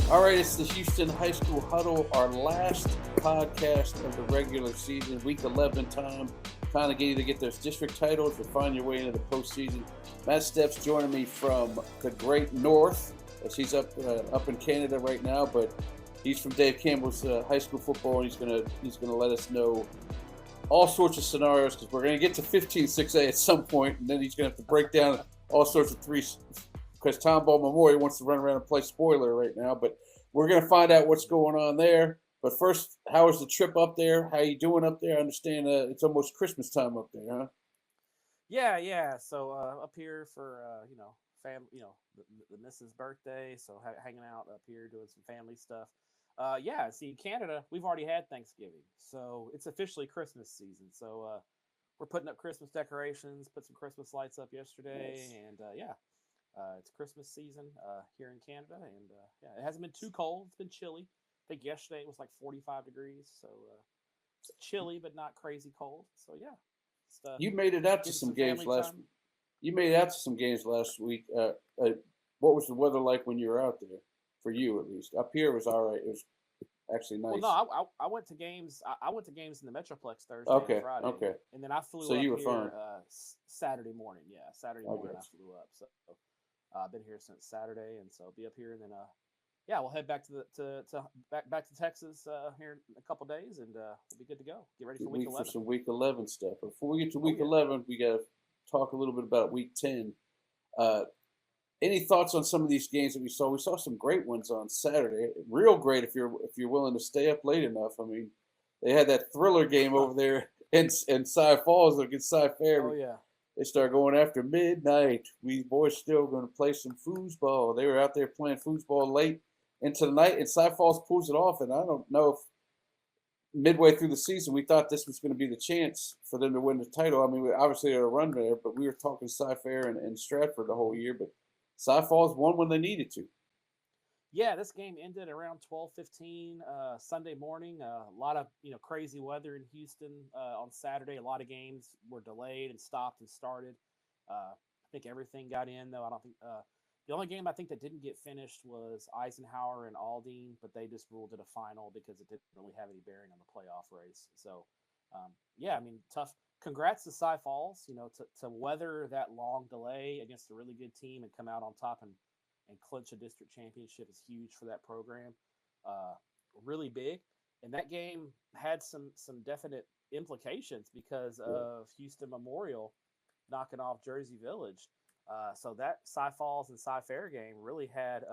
All right, it's the Houston High School Huddle, our last podcast of the regular season, week 11 time. Kind of getting to get those district titles or find your way into the postseason. Matt Stepp's joining me from the Great North, as he's up in Canada right now, but he's from Dave Campbell's high school football, and he's gonna let us know all sorts of scenarios because we're gonna get to 15-6A at some point, and then he's gonna have to break down all sorts of threes. Because Tom Ball Memorial wants to run around and play spoiler right now, but we're going to find out what's going on there. But first, how was the trip up there? How you doing up there? I understand it's almost Christmas time up there, huh? Yeah. So up here for family, the missus' birthday. So hanging out up here doing some family stuff. Yeah. See, Canada, we've already had Thanksgiving, so it's officially Christmas season. So we're putting up Christmas decorations, put some Christmas lights up yesterday, Nice. and it's Christmas season here in Canada, and it hasn't been too cold. It's been chilly. I think yesterday it was like 45 degrees, so it's chilly but not crazy cold. So yeah, just You made it out to getting some some games family last. time. You made it out to some games last week. What was the weather like when you were out there? For you, at least. Up here it was all right. It was actually Well, no, nice. I went to games. I went to games in the Metroplex Thursday and Okay, Friday, okay. and then I So flew up you were fine. here Saturday morning. Yeah, Saturday I morning I guess. flew up. So I've been here since Saturday, and so I'll be up here, and then yeah, we'll head back to back to Texas here in a couple days, and we'll be good to go. Get ready for Good week week for 11. some week 11 stuff. Before we get to Oh week yeah. 11, we got to talk a little bit about week 10. Uh, any thoughts on some of these games that we saw? We saw some great ones on Saturday. Real great if you're willing to stay up late enough. I mean, they had that thriller game over there in Cy Falls against Cy Oh Fair. yeah. They started going after midnight. We boys still going to play some foosball. They were out there playing foosball late into the night, and Cy Falls pulls it off. And I don't know if midway through the season we thought this was going to be the chance for them to win the title. I mean, obviously they're a run there, but we were talking Cy Fair and Stratford the whole year. But Cy Falls won when they needed to. Yeah, this game ended around 12:15 Sunday morning. A lot of crazy weather in Houston on Saturday. A lot of games were delayed and stopped and started. I think everything got in though. I don't think the only game I think that didn't get finished was Eisenhower and Aldine, but they just ruled it a final because it didn't really have any bearing on the playoff race. So yeah, I mean tough. Congrats to Cy Falls. To weather that long delay against a really good team and come out on top and clinch a district championship is huge for that program. Uh, Really big, and that game had some definite implications because Yeah. of Houston Memorial knocking off Jersey Village. So that Cy Falls and Cy Fair game really had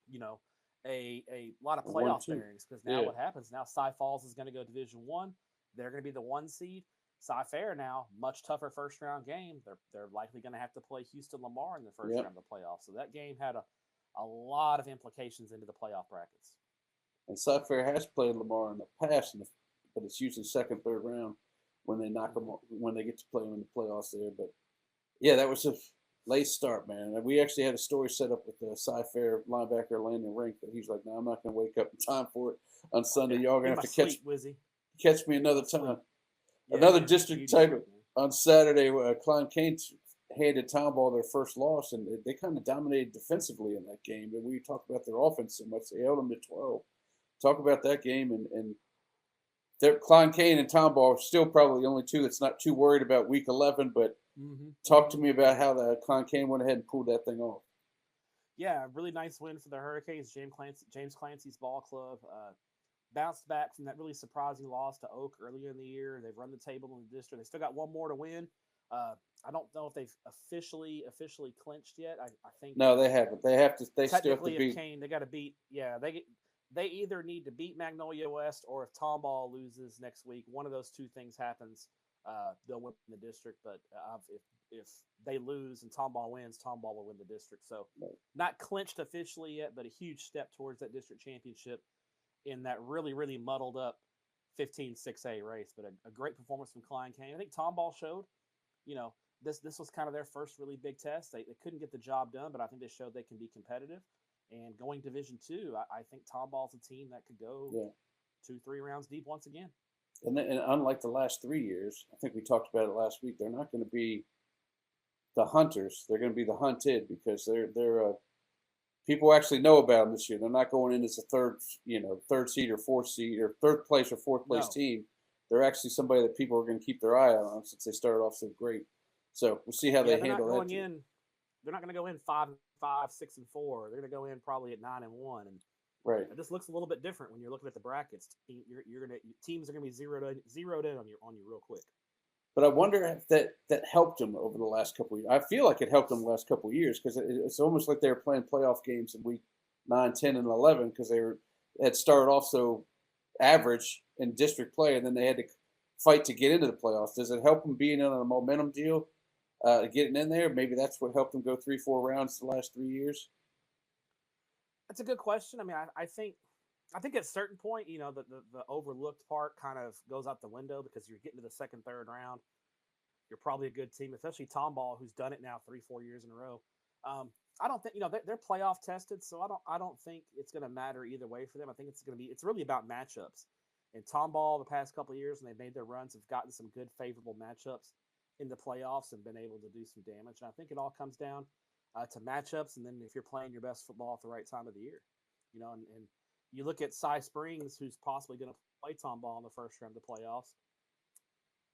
you know a lot of And 1, playoff 2. bearings because now Yeah. what happens now? Cy Falls is going to go Division 1. They're going to be the 1 seed. Cy Fair now, much tougher first round game. They're likely going to have to play Houston Lamar in the first Yep. round of the playoffs. So that game had a lot of implications into the playoff brackets. And Cy Fair has played Lamar in the past, but it's usually second, third round when they knock them Mm-hmm. when they get to play them in the playoffs there. But yeah, that was a late start, man. And we actually had a story set up with the Cy Fair linebacker Landon Rink, but he's like, "No, I'm not going to wake up in time for it on Sunday. Yeah, Y'all going in to my have to catch sleep, Wizzy. catch me In another my sleep. time." Yeah, Another yeah. district Beauty sleep, title man. on Saturday. Klein Kane handed Tomball their first loss, and they kind of dominated defensively in that game. And we talked about their offense so much; they held them to 12. Talk about that game, and Klein Kane and Tomball are still probably the only two that's not too worried about Week 11. But Mm-hmm. talk to Mm-hmm. me about how the Klein Kane went ahead and pulled that thing off. Yeah, really nice win for the Hurricanes. James Clancy's ball club bounced back from that really surprising loss to Oak earlier in the year. They've run the table in the district. They still got one more to win. Uh, I don't know if they've officially clinched yet. I think No, they haven't. They have to. They still have to technically, if beat. Kane, they got to beat. Yeah, they either need to beat Magnolia West, or if Tomball loses next week, one of those two things happens. They'll win the district. But if they lose and Tomball wins, Tomball will win the district. So not clinched officially yet, but a huge step towards that district championship in that really, really muddled up 15-6A race. But a great performance from Klein Kane. I think Tomball showed, you know, this was kind of their first really big test. They couldn't get the job done, but I think they showed they can be competitive. And going Division 2, I think Tomball's a team that could go Yeah. 2-3 rounds deep once again. And unlike the last 3 years, I think we talked about it last week. They're not going to be the hunters. They're going to be the hunted because they're people actually know about them this year. They're not going in as a third seed or fourth seed or third place or fourth place No. team. They're actually somebody that people are going to keep their eye on since they started off so great. So we'll see how Yeah, they they're not handle that going team. in. They're not going to go in 5-5, 6-4. They're going to go in probably at 9-1, and Right. it just looks a little bit different when you're looking at the brackets. Teams are going to be zeroed in on you real quick. But I wonder if that helped them over the last couple of years. I feel like it helped them the last couple of years because it's almost like they were playing playoff games in week 9, 10, and 11 because they had started off so average in district play, and then they had to fight to get into the playoffs. Does it help them being in on a momentum deal, getting in there? Maybe that's what helped them go 3-4 rounds the last 3 years. That's a good question. I mean, I think at a certain point, the overlooked part kind of goes out the window because you're getting to the second, third round. You're probably a good team, especially Tomball, who's done it now 3-4 years in a row. I don't think they're playoff tested, so I don't think it's going to matter either way for them. I think it's really about matchups. And Tomball, the past couple of years, when they've made their runs, have gotten some good favorable matchups in the playoffs and been able to do some damage. And I think it all comes down to matchups, and then if you're playing your best football at the right time of the year, and you look at Cy Springs, who's possibly going to play Tomball in the first round of the playoffs.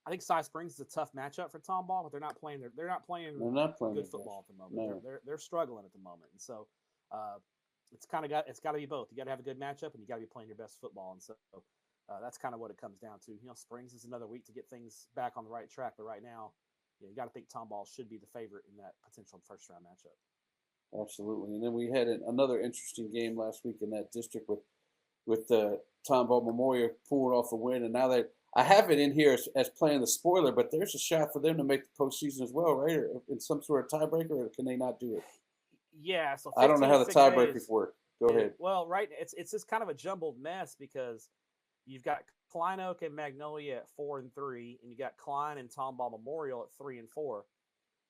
I think Cy Springs is a tough matchup for Tomball, but they're not playing good football at the moment. No. They're struggling at the moment, and so it's got to be both. You got to have a good matchup, and you got to be playing your best football, and so that's kind of what it comes down to. Springs is another week to get things back on the right track, but right now, you got to think Tomball should be the favorite in that potential first round matchup. Absolutely. And then we had another interesting game last week in that district with the Tomball Memorial pulling off a win, and now I have it in here as playing the spoiler, but there's a shot for them to make the postseason as well, right? Or in some sort of tiebreaker, or can they not do it? Yeah, so I don't know how the tiebreakers work. Go ahead. Well, right, it's just kind of a jumbled mess because you've got Klein Oak and Magnolia at 4-3, and you got Klein and Tomball Memorial at 3-4.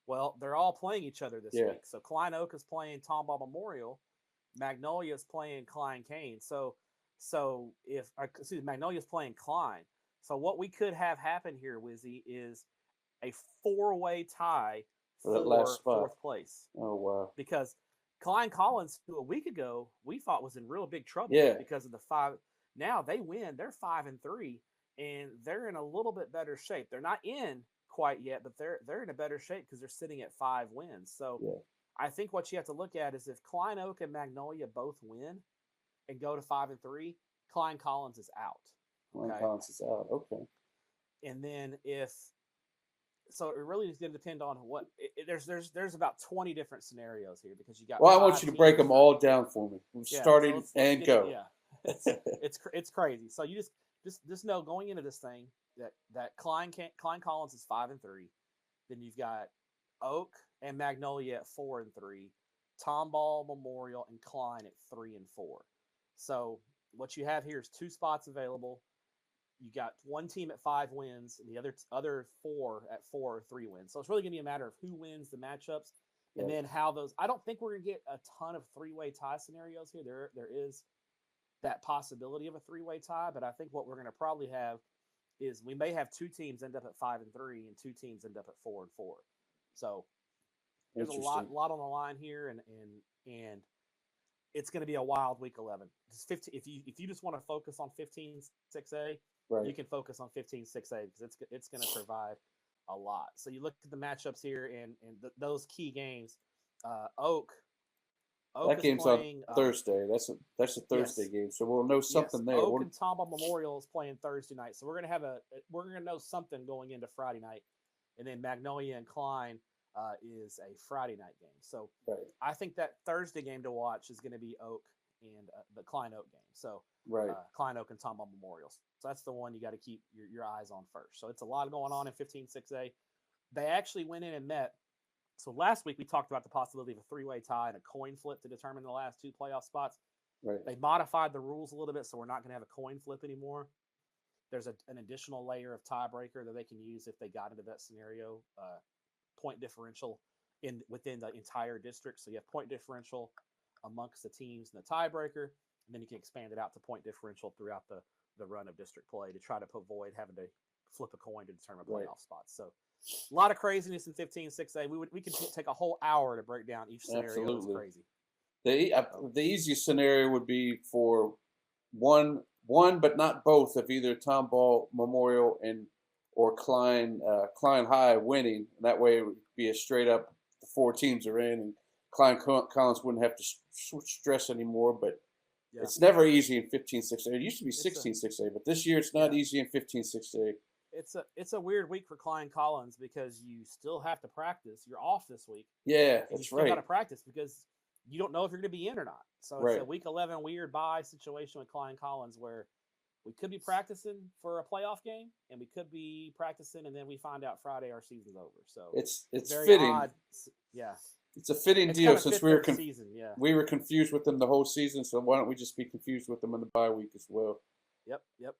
Well, they're all playing each other this week. So Klein Oak is playing Tomball Memorial, Magnolia is playing Klein Kane. So Magnolia is playing Klein. So what we could have happen here, Wizzy, is a 4-way tie for fourth place. Oh, wow. Because Klein Collins, who a week ago we thought was in real big trouble because of the 5. Now they win. They're 5-3, and they're in a little bit better shape. They're not in quite yet, but they're in a better shape because they're sitting at 5 wins. So I think what you have to look at is if Klein Oak and Magnolia both win and go to 5-3, Klein Collins is out. Klein Collins is out. Okay. And then so it really is going to depend on what there's about 20 different scenarios here because you got. Well, I want you to break them all down for me, starting and go. It's crazy. So you just know going into this thing that Klein Collins is 5-3. Then you've got Oak and Magnolia at 4-3, Tomball, Memorial, and Klein at 3-4. So what you have here is 2 spots available. You got one team at 5 wins, and the other 4 at 4 or 3 wins. So it's really going to be a matter of who wins the matchups, and then how those. I don't think we're going to get a ton of 3-way tie scenarios here. There is that possibility of a 3-way tie, but I think what we're going to probably have is we may have 2 teams end up at 5-3 and 2 teams end up at 4-4. So there's a lot on the line here, and it's going to be a wild week 11. If you just want to focus on 15-6A, you can focus on 15-6A because it's going to provide a lot. So you look at the matchups here and those key games. Oak that game's playing, on Thursday. That's a Thursday game, so we'll know something there. Oak and Tomball Memorial is playing Thursday night, so we're gonna know something going into Friday night, and then Magnolia and Klein is a Friday night game. So I think that Thursday game to watch is going to be Oak and the Klein Oak game. So Klein Oak and Tomball Memorial. So that's the one you got to keep your eyes on first. So it's a lot going on in 15-6A. They actually went in and met. So last week we talked about the possibility of a 3-way tie and a coin flip to determine the last 2 playoff spots. They modified the rules a little bit, so we're not going to have a coin flip anymore. There's an additional layer of tiebreaker that they can use if they got into that scenario. Point differential within the entire district. So you have point differential amongst the teams in the tiebreaker, and then you can expand it out to point differential throughout the run of district play to try to avoid having to flip a coin to determine playoff spots. So a lot of craziness in 15-6A. We can take a whole hour to break down each scenario. It's crazy. The easiest scenario would be for one, but not both of either Tomball Memorial and or Klein High winning. That way, it would be a straight up the four teams are in, and Collins wouldn't have to stress anymore. But Yeah, it's never easy in 15-6A. It used to be it's a 16-6A, but this year it's not yeah, easy in 15-6A. it's a weird week for Klein Collins because you still have to practice. You're off this week, Yeah, and you that's still got right. to practice because you don't know if you're going to be in or not. So it's a Right. week 11 weird bye situation with Klein Collins where we could be practicing for a playoff game and we could be practicing and then we find out Friday our season's over. So It's very fitting. odd. Yeah, It's a fitting it's deal kind of since fit their season. Yeah. we were confused with them the whole season. So why don't we just be confused with them in the bye week as well? Yep. Yep.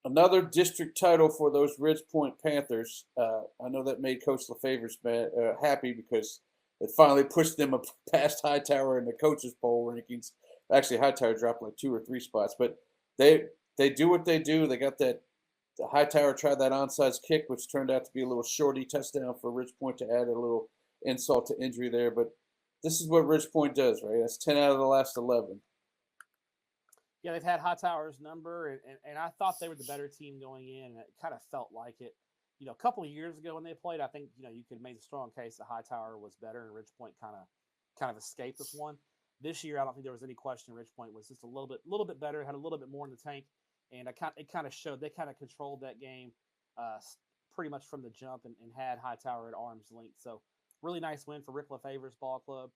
Another district title for those Ridge Point Panthers. I know that made Coach LaFavor's happy because it finally pushed them up past Hightower in the coaches poll rankings. Actually, Hightower dropped like 2 or 3 spots, but they they do what they do. They got that the Hightower tried that onside kick, which turned out to be a little shorty touchdown for Ridge Point to add a little insult to injury there. But this is what Ridge Point does, right? That's 10 out of the last 11. Yeah, they've had Hightower's number, and I thought they were the better team going in, and it kind of felt like it. A couple of years ago when they played, I think you could make a strong case that Hightower was better, and Ridgepoint kind of escaped with one. This year, I don't think there was any question. Ridgepoint was just a little bit better, had a little bit more in the tank, and it kind of showed. They kind of controlled that game, pretty much from the jump, and had Hightower at arm's length. So really nice win for Rick LaFavor's ball club,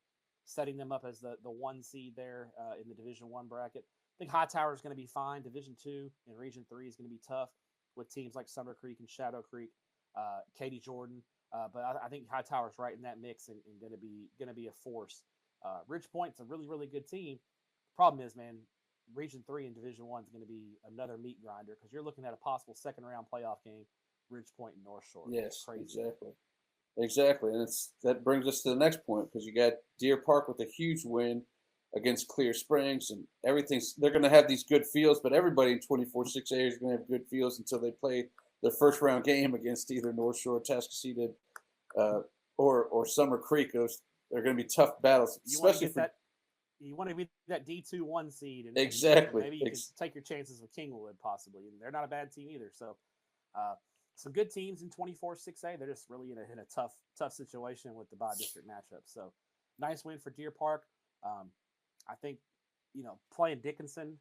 setting them up as the one seed there in the Division One bracket. I think Hightower is going to be fine. Division Two and Region Three is going to be tough with teams like Summer Creek and Shadow Creek, Katy Jordan. But I think Hightower's right in that mix and going to be a force. Ridge Point's a really really good team. Problem is, man, Region Three and Division One is going to be another meat grinder because you're looking at a possible second round playoff game. Ridge Point and North Shore. Yes, Crazy. exactly. Exactly. And that brings us to the next point because you got Deer Park with a huge win against Clear Springs, and they're going to have these good fields, but everybody in 24-6A is going to have good fields until they play their first round game against either North Shore, Tascasita, uh, or Summer Creek. They're going to be tough battles, You want to especially get for that. You want to be that D2 one seed, and exactly. maybe you can take your chances with Kingwood possibly. And they're not a bad team either. So, some good teams in 24-6A. They're just really in a tough situation with the bye district matchup. So, nice win for Deer Park. I think, playing Dickinson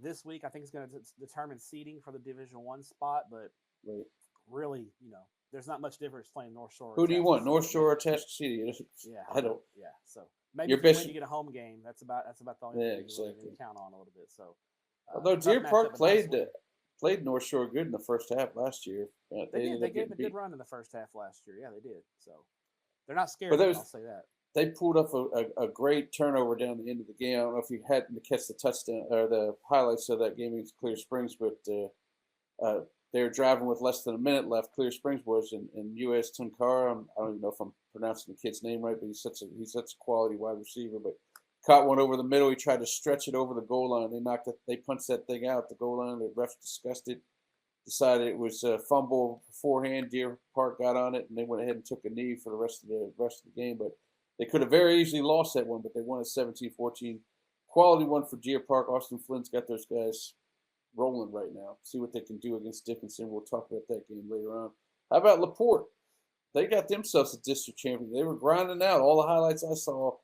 this week, I think it's going to determine seeding for the Division One spot. But Right. really, there's not much difference playing North Shore. Who do you want, North Shore or Maybe, Tascasita? yeah, I don't. yeah. So maybe Your if you best. win, you get a home game. That's about the only Yeah, thing you really exactly. can count on a little bit. So Although tough Deer Park matchup, but nice win. played North Shore good in the first half last year. They They did. ended They up gave getting them a good beat, run in the first half last year. Yeah, they did. So they're not but scared of it. I'll say that. they pulled up a great turnover down the end of the game. I don't know if you happened to catch the touchdown or the highlights of that game against Clear Springs, but uh, they were driving with less than a minute left. Clear Springs was and U.S. Tunkara. I don't even know if I'm pronouncing the kid's name right, but he's such a quality wide receiver. But caught one over the middle. He tried to stretch it over the goal line. They punched that thing out the goal line. The refs discussed it, decided it was a fumble beforehand. Deer Park got on it, and they went ahead and took a knee for the rest of the game. But they could have very easily lost that one, but they won at 17-14. Quality one for Deer Park. Austin Flynn's got those guys rolling right now. See what they can do against Dickinson. We'll talk about that game later on. How about LaPorte? They got themselves a district champion. They were grinding out. All the highlights I saw,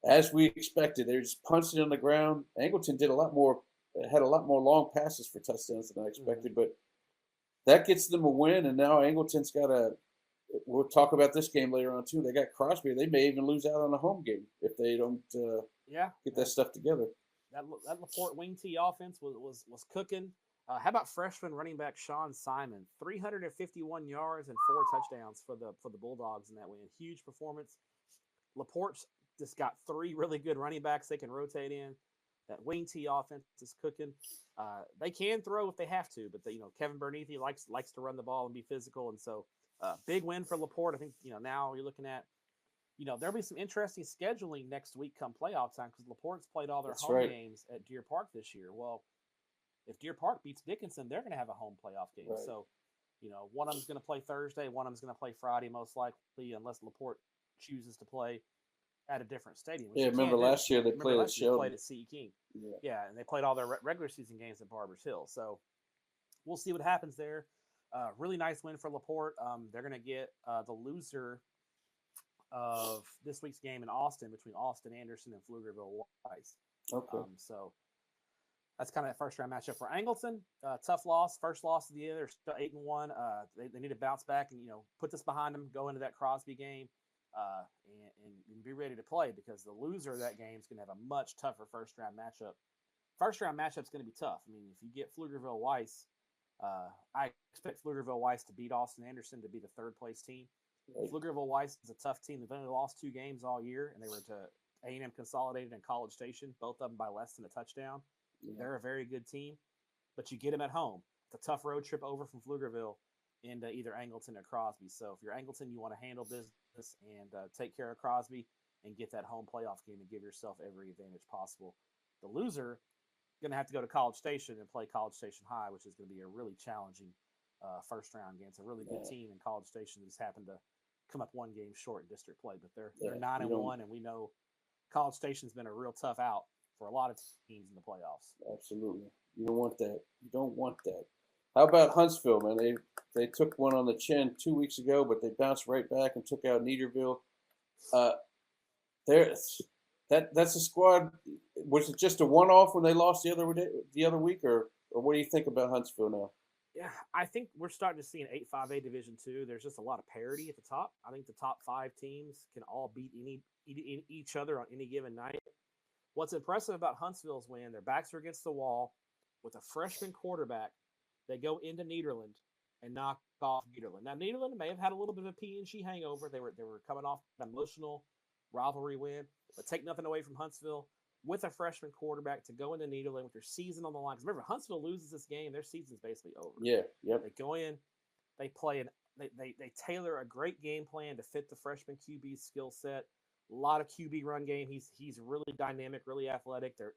as we expected, they were just punching on the ground. Angleton had a lot more long passes for touchdowns than I expected, Mm-hmm. but that gets them a win. And now Angleton's got we'll talk about this game later on too. They got Crosby. They may even lose out on a home game if they don't Yeah, get that stuff together. that Laporte wing T offense was cooking. How about freshman running back Sean Simon? 351 yards and 4 touchdowns for the Bulldogs in that win. Huge performance. Laporte's just got 3 really good running backs they can rotate in. That wing T offense is cooking. They can throw if they have to, but Kevin Bernithi likes to run the ball and be physical, and so big win for Laporte. I think now you're looking at there'll be some interesting scheduling next week come playoff time because Laporte's played all their That's home right. games at Deer Park this year. Well, if Deer Park beats Dickinson, they're going to have a home playoff game. Right. So, one of them's going to play Thursday, one of them's going to play Friday, most likely, unless Laporte chooses to play at a different stadium. Yeah, remember last year they played at Sheldon. They played at CE King. Yeah, and they played all their regular season games at Barbers Hill. So we'll see what happens there. Really nice win for LaPorte. They're going to get the loser of this week's game in Austin between Austin Anderson and Pflugerville Weiss. Okay. So that's kind of that first round matchup for Angleton. Tough loss, first loss of the year. They're still 8-1. They need to bounce back and put this behind them. Go into that Crosby game and be ready to play, because the loser of that game is going to have a much tougher first round matchup. First round matchup is going to be tough. I mean, if you get Pflugerville Weiss, I expect Pflugerville Weiss to beat Austin Anderson to be the third place team. Right. Pflugerville Weiss is a tough team. They've only lost 2 games all year, and they were to A&M Consolidated and College Station, both of them by less than a touchdown. Yeah. They're a very good team, but you get them at home. It's a tough road trip over from Pflugerville into either Angleton or Crosby. So if you're Angleton, you want to handle business and take care of Crosby and get that home playoff game and give yourself every advantage possible. The loser going to have to go to College Station and play College Station High, which is going to be a really challenging first round game. It's a really good team in College Station that just happened to come up 1 game short in district play, but they're 9-1, and we know College Station's been a real tough out for a lot of teams in the playoffs. Absolutely. You don't want that. You don't want that. How about Huntsville, man? They took one on the chin 2 weeks ago, but they bounced right back and took out Niederville. That's a squad. Was it just a one-off when they lost the other week, or what do you think about Huntsville now? Yeah, I think we're starting to see an 8-5A Division II. There's just a lot of parity at the top. I think the top 5 teams can all beat each other on any given night. What's impressive about Huntsville's win, their backs are against the wall with a freshman quarterback. They go into Nederland and knock off Nederland. Now, Nederland may have had a little bit of a P&G hangover. They were coming off an emotional rivalry win, but take nothing away from Huntsville with a freshman quarterback to go into Nederland with their season on the line. Because remember, Huntsville loses this game, their season's basically over. Yeah, yep. They go in, they play, they tailor a great game plan to fit the freshman QB's skill set. A lot of QB run game. He's really dynamic, really athletic. They're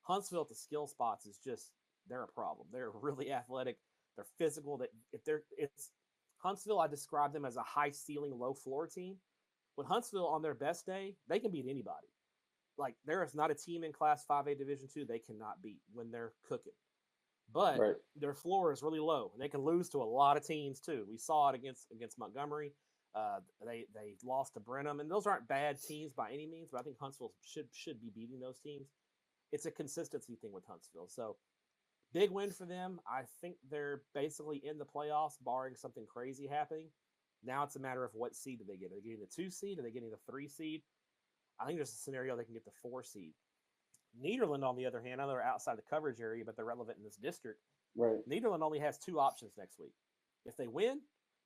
Huntsville at the skill spots is just, they're a problem. They're really athletic. They're physical. It's Huntsville. I describe them as a high ceiling, low floor team. When Huntsville on their best day, they can beat anybody. Like, there is not a team in Class 5A Division II they cannot beat when they're cooking. But their floor is really low, and they can lose to a lot of teams too. We saw it against Montgomery. They lost to Brenham, and those aren't bad teams by any means. But I think Huntsville should be beating those teams. It's a consistency thing with Huntsville. So big win for them. I think they're basically in the playoffs, barring something crazy happening. Now it's a matter of what seed do they get. Are they getting the 2 seed? Are they getting the 3 seed? I think there's a scenario they can get the 4 seed. Nederland, on the other hand, I know they're outside the coverage area, but they're relevant in this district. Right. Nederland only has 2 options next week. If they win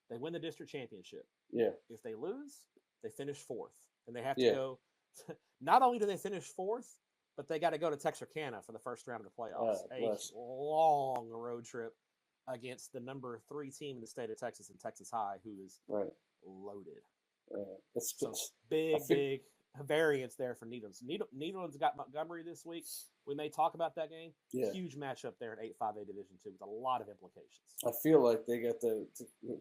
the district championship. Yeah. If they lose, they finish 4th. And they have to go – not only do they finish 4th, but they got to go to Texarkana for the first round of the playoffs. A long road trip against the number 3 team in the state of Texas and Texas High, who is loaded. That's so big variance there for Nederland. So Nederland's got Montgomery this week. We may talk about that game. Yeah. Huge matchup there in 8-5A Division II with a lot of implications. I feel like they got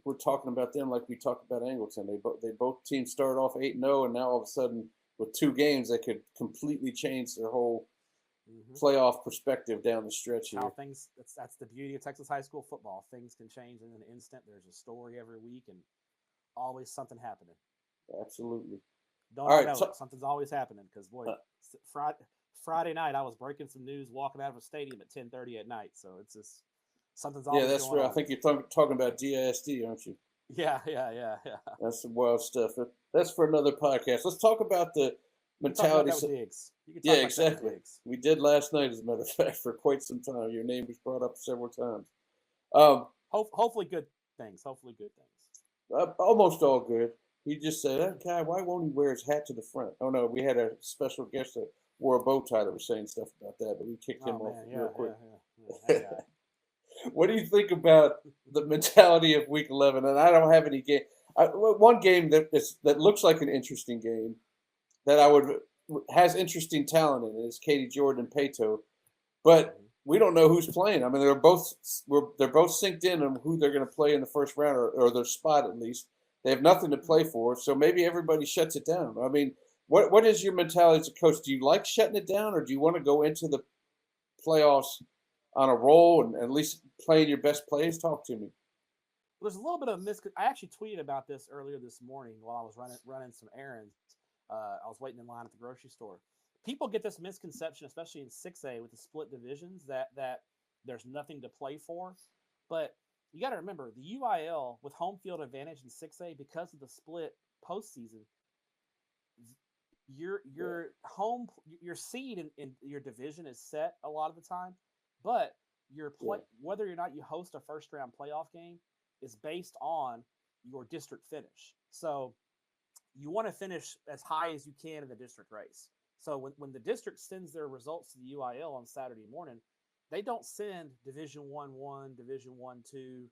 we're talking about them like we talked about Angleton. They both teams started off 8-0, and now all of a sudden with 2 games that could completely change their whole playoff perspective down the stretch here. That's the beauty of Texas high school football. Things can change in an instant. There's a story every week and always something happening. Absolutely. Something's always happening because, boy, Friday night I was breaking some news walking out of a stadium at 10:30 at night. So it's just something's always that's going right. on. I think you're talking about DISD, aren't you? Yeah. That's some wild stuff. That's for another podcast. Let's talk about the mentality. Exactly. We did last night, as a matter of fact, for quite some time. Your name was brought up several times. Hopefully good things. Almost all good. He just said, "That guy, why won't he wear his hat to the front?" Oh no, we had a special guest that wore a bow tie that was saying stuff about that, but we kicked him off real quick. Yeah. What do you think about the mentality of Week 11? And I don't have any game. One game that looks like an interesting game that has interesting talent in it is Katie Jordan Pato, but we don't know who's playing. I mean, they're both synced in on who they're going to play in the first round or their spot at least. They have nothing to play for, so maybe everybody shuts it down. I mean, What is your mentality as a coach? Do you like shutting it down, or do you want to go into the playoffs on a roll and at least playing your best plays? Talk to me. There's a little bit of I actually tweeted about this earlier this morning while I was running some errands. I was waiting in line at the grocery store. People get this misconception, especially in 6A with the split divisions, that there's nothing to play for. But you got to remember the UIL with home field advantage in 6A because of the split postseason. Your seed in your division is set a lot of the time, but whether or not you host a first round playoff game is based on your district finish. So you want to finish as high as you can in the district race. So when the district sends their results to the UIL on Saturday morning, they don't send Division 1-1, Division 1-2,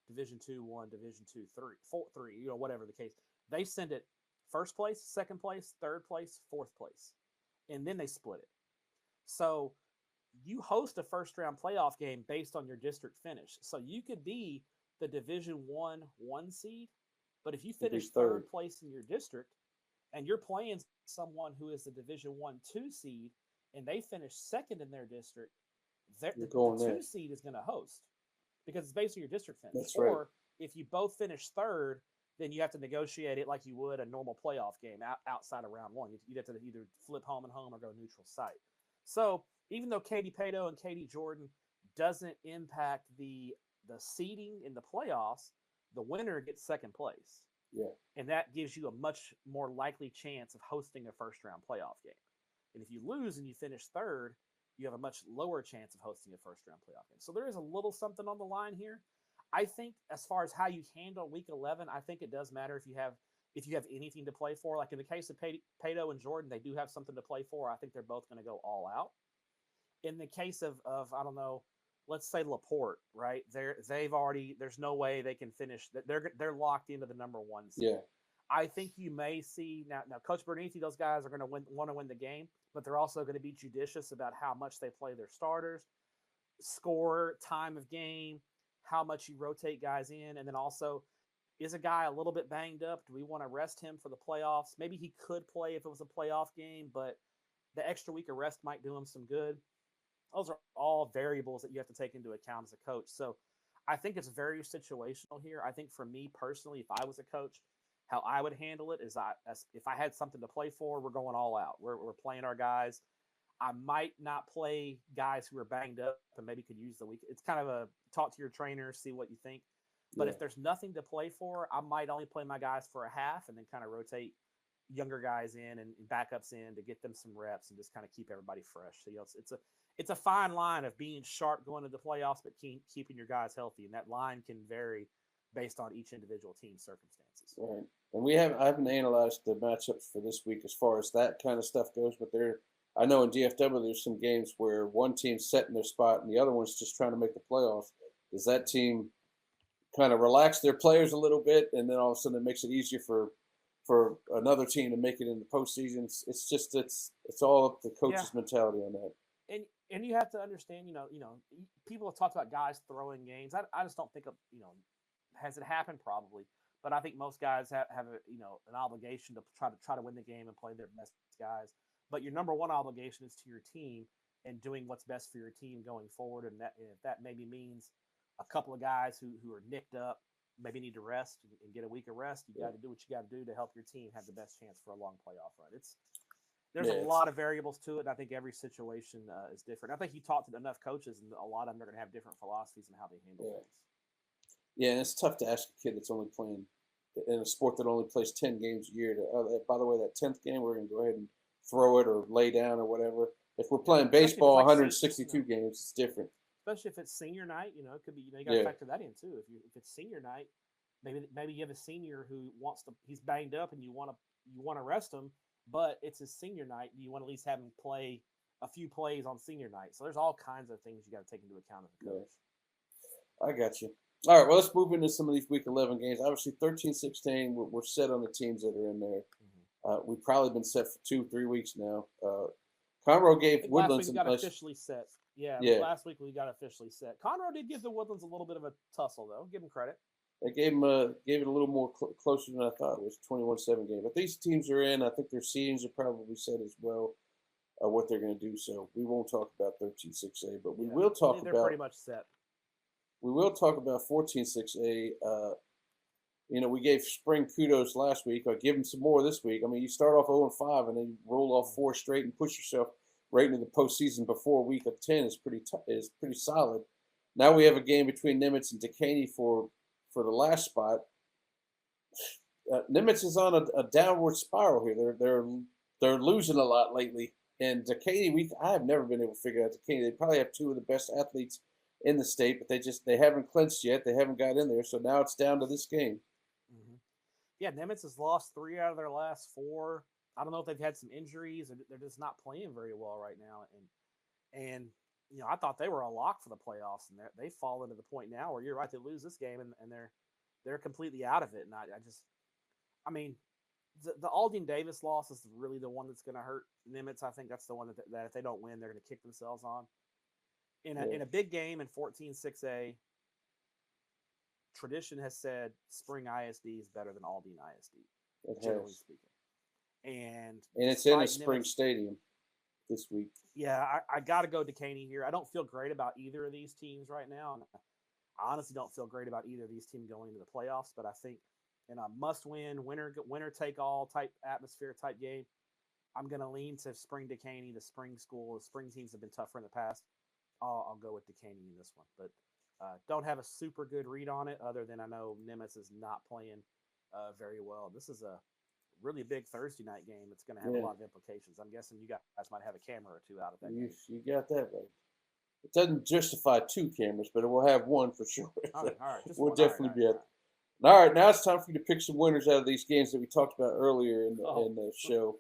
Division 2-1, Division 2-3, whatever the case. They send it first place, second place, third place, fourth place, and then they split it. So you host a first round playoff game based on your district finish. So you could be the Division 1 seed, but if you finish third place in your district and you're playing someone who is the Division 1-2 seed and they finish second in their district, the 2 seed is going to host because it's based on your district finish. That's right. Or if you both finish third, then you have to negotiate it like you would a normal playoff game outside of round one. You'd have to either flip home and home or go neutral site. So even though Katy Pato and Katy Jordan doesn't impact the seeding in the playoffs, the winner gets second place. Yeah. And that gives you a much more likely chance of hosting a first round playoff game. And if you lose and you finish third, you have a much lower chance of hosting a first round playoff game. So there is a little something on the line here. I think as far as how you handle week 11, I think it does matter if you have anything to play for. Like in the case of Pato and Jordan, they do have something to play for. I think they're both going to go all out. In the case of I don't know, let's say LaPorte, right? There's no way they can finish. They're locked into the number 1 seed. Yeah. I think you may see now Coach Bernici, those guys are going to want to win the game, but they're also going to be judicious about how much they play their starters, score, time of game, how much you rotate guys in, and then also, is a guy a little bit banged up? Do we want to rest him for the playoffs? Maybe he could play if it was a playoff game, but the extra week of rest might do him some good. Those are all variables that you have to take into account as a coach. So I think it's very situational here. I think for me personally, if I was a coach, how I would handle it is if I had something to play for, we're going all out. We're playing our guys. I might not play guys who are banged up and maybe could use the week. It's kind of a talk to your trainer, see what you think. But if there's nothing to play for, I might only play my guys for a half and then kind of rotate younger guys in and backups in to get them some reps and just kind of keep everybody fresh. So it's a fine line of being sharp going to the playoffs, but keeping your guys healthy, and that line can vary based on each individual team's circumstances. Right, and I haven't analyzed the matchups for this week as far as that kind of stuff goes, but I know in DFW there's some games where one team's setting their spot and the other one's just trying to make the playoffs. Does that team kind of relax their players a little bit, and then all of a sudden it makes it easier for another team to make it in the postseason? It's all up to the coach's mentality on that. And you have to understand, people have talked about guys throwing games. I just don't think has it happened? Probably, but I think most guys have an obligation to try to win the game and play their best guys. But your number one obligation is to your team and doing what's best for your team going forward. And if that maybe means a couple of guys who are nicked up, maybe need to rest and get a week of rest, you got to do what you got to do to help your team have the best chance for a long playoff run. There's a lot of variables to it, and I think every situation is different. I think you talked to enough coaches, and a lot of them are going to have different philosophies in how they handle things. Yeah, and it's tough to ask a kid that's only playing in a sport that only plays 10 games a year by the way, that 10th game, we're going to go ahead and throw it or lay down or whatever. If we're playing baseball, 162 games, it's different. Especially if it's senior night, it could be. You got to factor that in too. If it's senior night, maybe you have a senior who he's banged up, and you want to rest him, but it's his senior night. You want to at least have him play a few plays on senior night. So there's all kinds of things you got to take into account as a coach. I got you. All right, well, let's move into some of these Week 11 games. Obviously, 13-16, we're set on the teams that are in there. We've probably been set for 2-3 weeks now. Conroe gave Woodlands last week we got officially set. Yeah, last week we got officially set. Conroe did give the Woodlands a little bit of a tussle, though. Give them credit. They gave it a little more closer than I thought. It was 21-7 game. But these teams are in. I think their seedings are probably set as well. What they're going to do. So we won't talk about 13-6A, but we will I talk believe they're about pretty much set. 14-6A. We gave spring kudos last week. I'll give them some more this week. I mean, you start off 0-5 and then you roll off 4 straight and push yourself right into the postseason before week of 10 is pretty solid. Now we have a game between Nimitz and Dekaney for the last spot. Nimitz is on a downward spiral here. They're losing a lot lately. And Dekaney, I have never been able to figure out Dekaney. They probably have 2 of the best athletes in the state, but they haven't clinched yet. They haven't got in there. So now it's down to this game. Mm-hmm. Yeah, Nimitz has lost 3 out of their last 4. I don't know if they've had some injuries or they're just not playing very well right now. And I thought they were a lock for the playoffs, and they've fallen to the point now where you're right, they lose this game and they're completely out of it. And I mean, the Aldine Davis loss is really the one that's going to hurt Nimitz. I think that's the one that if they don't win, they're going to kick themselves on. In a big game in 14-6A, tradition has said Spring ISD is better than Aldine ISD, generally speaking. And it's in a spring stadium this week. Yeah, I got to go Dekaney here. I don't feel great about either of these teams right now. I honestly don't feel great about either of these teams going into the playoffs, but I think in a must-win, winner-take-all type atmosphere type game, I'm going to lean to Spring Dekaney, the spring school. The spring teams have been tougher in the past. I'll go with Dekaney in this one, but don't have a super good read on it other than I know Nimitz is not playing very well. This is a really big Thursday night game. It's going to have a lot of implications. I'm guessing you guys might have a camera or 2 out of that game. You got that right. It doesn't justify 2 cameras, but it will have 1 for sure. All right. We'll definitely be at. All right, now it's time for you to pick some winners out of these games that we talked about earlier in the show.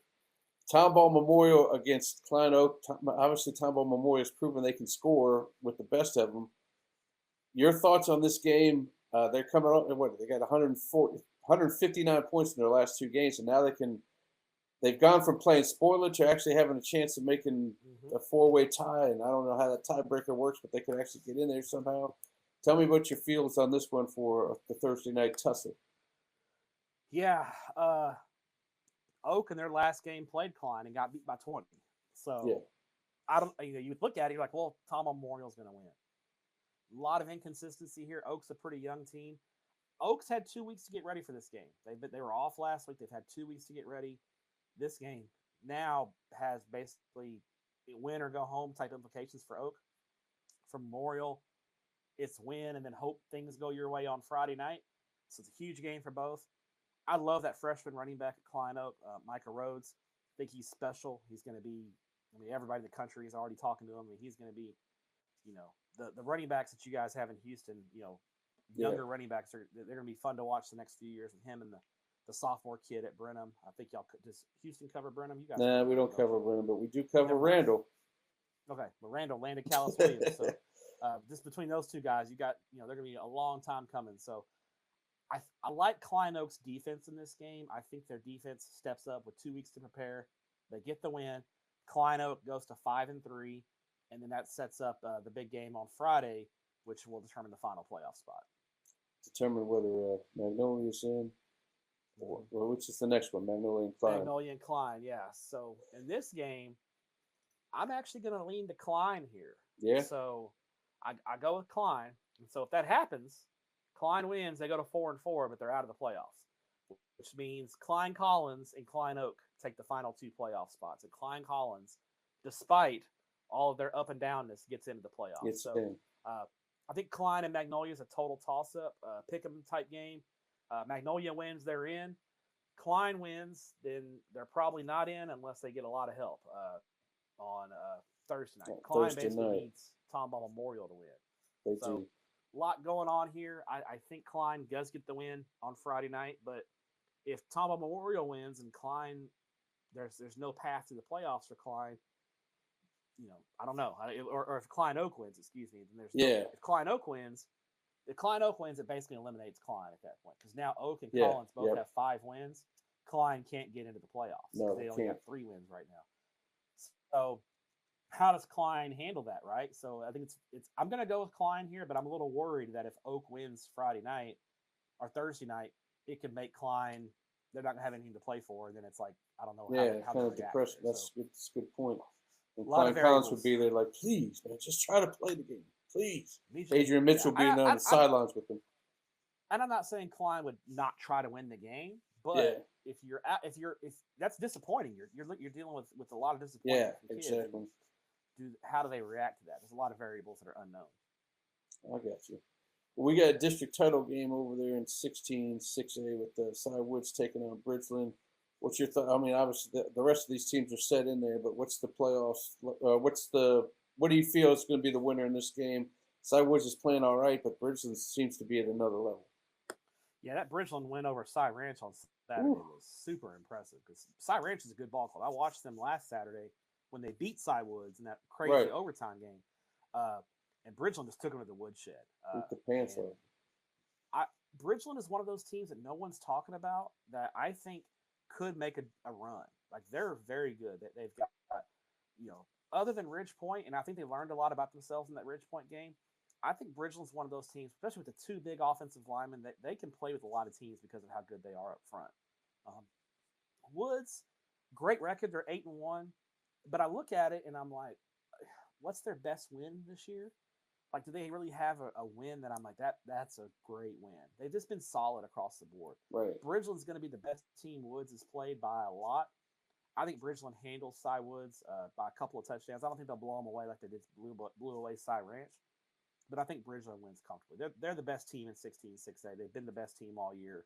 Tomball Memorial against Klein Oak. Obviously, Tomball Memorial has proven they can score with the best of them. Your thoughts on this game? They're coming up. They got 159 points in their last 2 games, and now they've gone from playing spoiler to actually having a chance of making a 4-way tie. And I don't know how that tiebreaker works, but they could actually get in there somehow. Tell me what your feels on this one for the Thursday night tussle. Yeah, Oak in their last game played Klein and got beat by 20. So I don't. You would look at it, you're like, well, Tomball Memorial's going to win. A lot of inconsistency here. Oak's a pretty young team. Oaks had 2 weeks to get ready for this game. They were off last week. They've had 2 weeks to get ready. This game now has basically win or go home type implications for Oak. For Memorial, it's win and then hope things go your way on Friday night. So it's a huge game for both. I love that freshman running back at Klein Oak, Micah Rhodes. I think he's special. He's going to be, everybody in the country is already talking to him. He's going to be, the running backs that you guys have in Houston, younger running backs, they're going to be fun to watch the next few years with him and the sophomore kid at Brenham. I think does Houston cover Brenham? You guys? Nah, we don't cover Brenham, but we do cover Randall. Okay, but Randall landed Callis Williams. So just between those 2 guys, you got, they're going to be a long time coming. So I like Klein Oak's defense in this game. I think their defense steps up with 2 weeks to prepare. They get the win. Klein Oak goes to 5-3, and then that sets up the big game on Friday, which will determine the final playoff spot. Determine whether Magnolia's in, or which is the next one, Magnolia and Klein. Magnolia and Klein, yeah. So in this game, I'm actually going to lean to Klein here. Yeah. So I go with Klein, and so if that happens, Klein wins, they go to 4-4, but they're out of the playoffs, which means Klein Collins and Klein Oak take the final 2 playoff spots. And Klein Collins, despite all of their up and downness, gets into the playoffs. I think Klein and Magnolia is a total toss-up, pick-em type game. Magnolia wins, they're in. Klein wins, then they're probably not in unless they get a lot of help on Thursday night. Klein basically needs Tomball Memorial to win. They do. A lot going on here. I think Klein does get the win on Friday night, but if Tomball Memorial wins and Klein, there's no path to the playoffs for Klein. I don't know. Or if Klein Oak wins, excuse me, then there's if Klein Oak wins, it basically eliminates Klein at that point because now Oak and Collins both have 5 wins. Klein can't get into the playoffs. No, they only have 3 wins right now. So how does Klein handle that, right? So I think it's I'm going to go with Klein here, but I'm a little worried that if Oak wins Friday night, or Thursday night, it could make Klein. They're not gonna have anything to play for, and then it's like I don't know how kind they of react. depressing. There. That's a good point. And A lot Klein of Collins would variables. be there like, please, man, just try to play the game, please. Needs- Adrian yeah, Mitchell being on the sidelines with him. and I'm not saying Klein would not try to win the game, but Yeah. if that's disappointing, you're dealing with a lot of disappointment Yeah, from kids. exactly. How do they react to that? There's a lot of variables that are unknown. I got you. Well, we got a district title game over there in 16-6A with the Cy Woods taking on Bridgeland. What's your thought? I mean, obviously the rest of these teams are set in there, but what's the playoffs? What do you feel is going to be the winner in this game? Cy Woods is playing all right, but Bridgeland seems to be at another level. Yeah, that Bridgeland win over Cy Ranch on Saturday was super impressive because Cy Ranch is a good ball club. I watched them last Saturday when they beat Cy Woods in that crazy overtime game, and Bridgeland just took them to the woodshed. Beat the pants off. Bridgeland is one of those teams that no one's talking about that I think could make a run. Like they're very good. They've got other than Ridge Point, and I think they learned a lot about themselves in that Ridge Point game. I think Bridgeland's one of those teams, especially with the two big offensive linemen, that they can play with a lot of teams because of how good they are up front. Woods, great record. They're 8-1, but I look at it and I'm like, what's their best win this year? Like, do they really have a win that I'm like, that's a great win? They've just been solid across the board. Right. Bridgeland's going to be the best team Woods has played by a lot. I think Bridgeland handles Cy Woods by a couple of touchdowns. I don't think they'll blow them away like they did blew away Cy Ranch. But I think Bridgeland wins comfortably. They're the best team in 16-6A. They've been the best team all year,